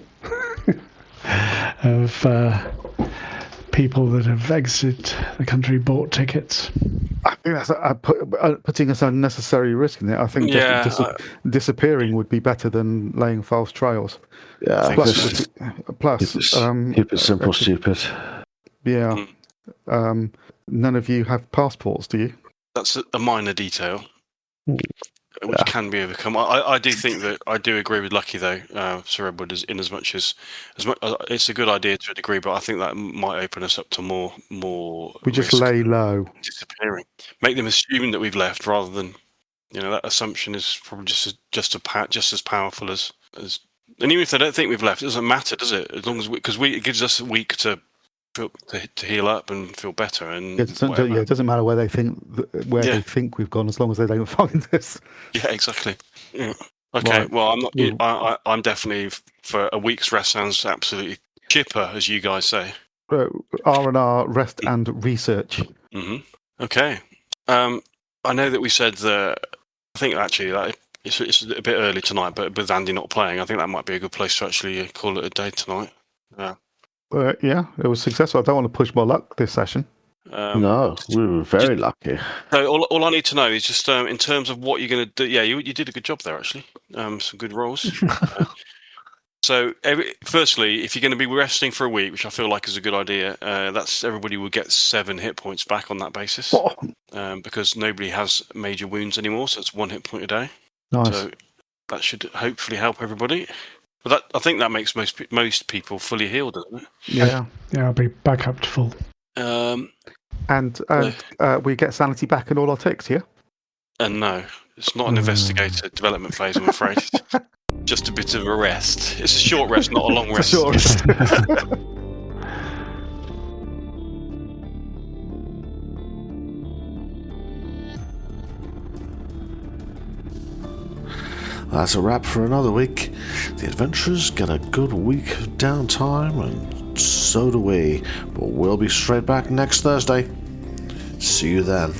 people that have exited the country, bought tickets. I think that's putting us unnecessary risk in it. I think disappearing would be better than laying false trails. Yeah. Plus, keep it simple, stupid. Yeah. None of you have passports, do you? That's a minor detail, which can be overcome. I do think that I do agree with Lucky though, Sir Edward, in as much it's a good idea to a degree, but I think that might open us up to more. We just lay low, disappearing, make them assume that we've left rather than, that assumption is probably just as powerful as. And even if they don't think we've left, it doesn't matter, does it? As long as it gives us a week to heal up and feel better, and it doesn't matter where they think they think we've gone, as long as they don't find us. Yeah, exactly. Yeah. Okay, right. Well, I'm not. I'm definitely for a week's rest. Sounds absolutely chipper, as you guys say. R&R, rest and research. Mm-hmm. Okay. I know that we said that. I think actually that it's a bit early tonight, but with Andy not playing, I think that might be a good place to actually call it a day tonight. Yeah. Yeah, it was successful. I don't want to push my luck this session. No, we were very lucky. So all I need to know is just in terms of what you're going to do. Yeah, you did a good job there, actually. Some good rolls. So, firstly, if you're going to be resting for a week, which I feel like is a good idea, that's everybody will get 7 hit points back on that basis, because nobody has major wounds anymore, so it's 1 hit point a day. Nice. So that should hopefully help everybody. But I think that makes most people fully healed, doesn't it? Yeah, I'll be back up to full. And we get sanity back and all our ticks, yeah? And no, it's not an investigator development phase, I'm afraid. Just a bit of a rest. It's a short rest, not a long rest. It's a short rest. That's a wrap for another week. The adventurers get a good week of downtime, and so do we. But we'll be straight back next Thursday. See you then.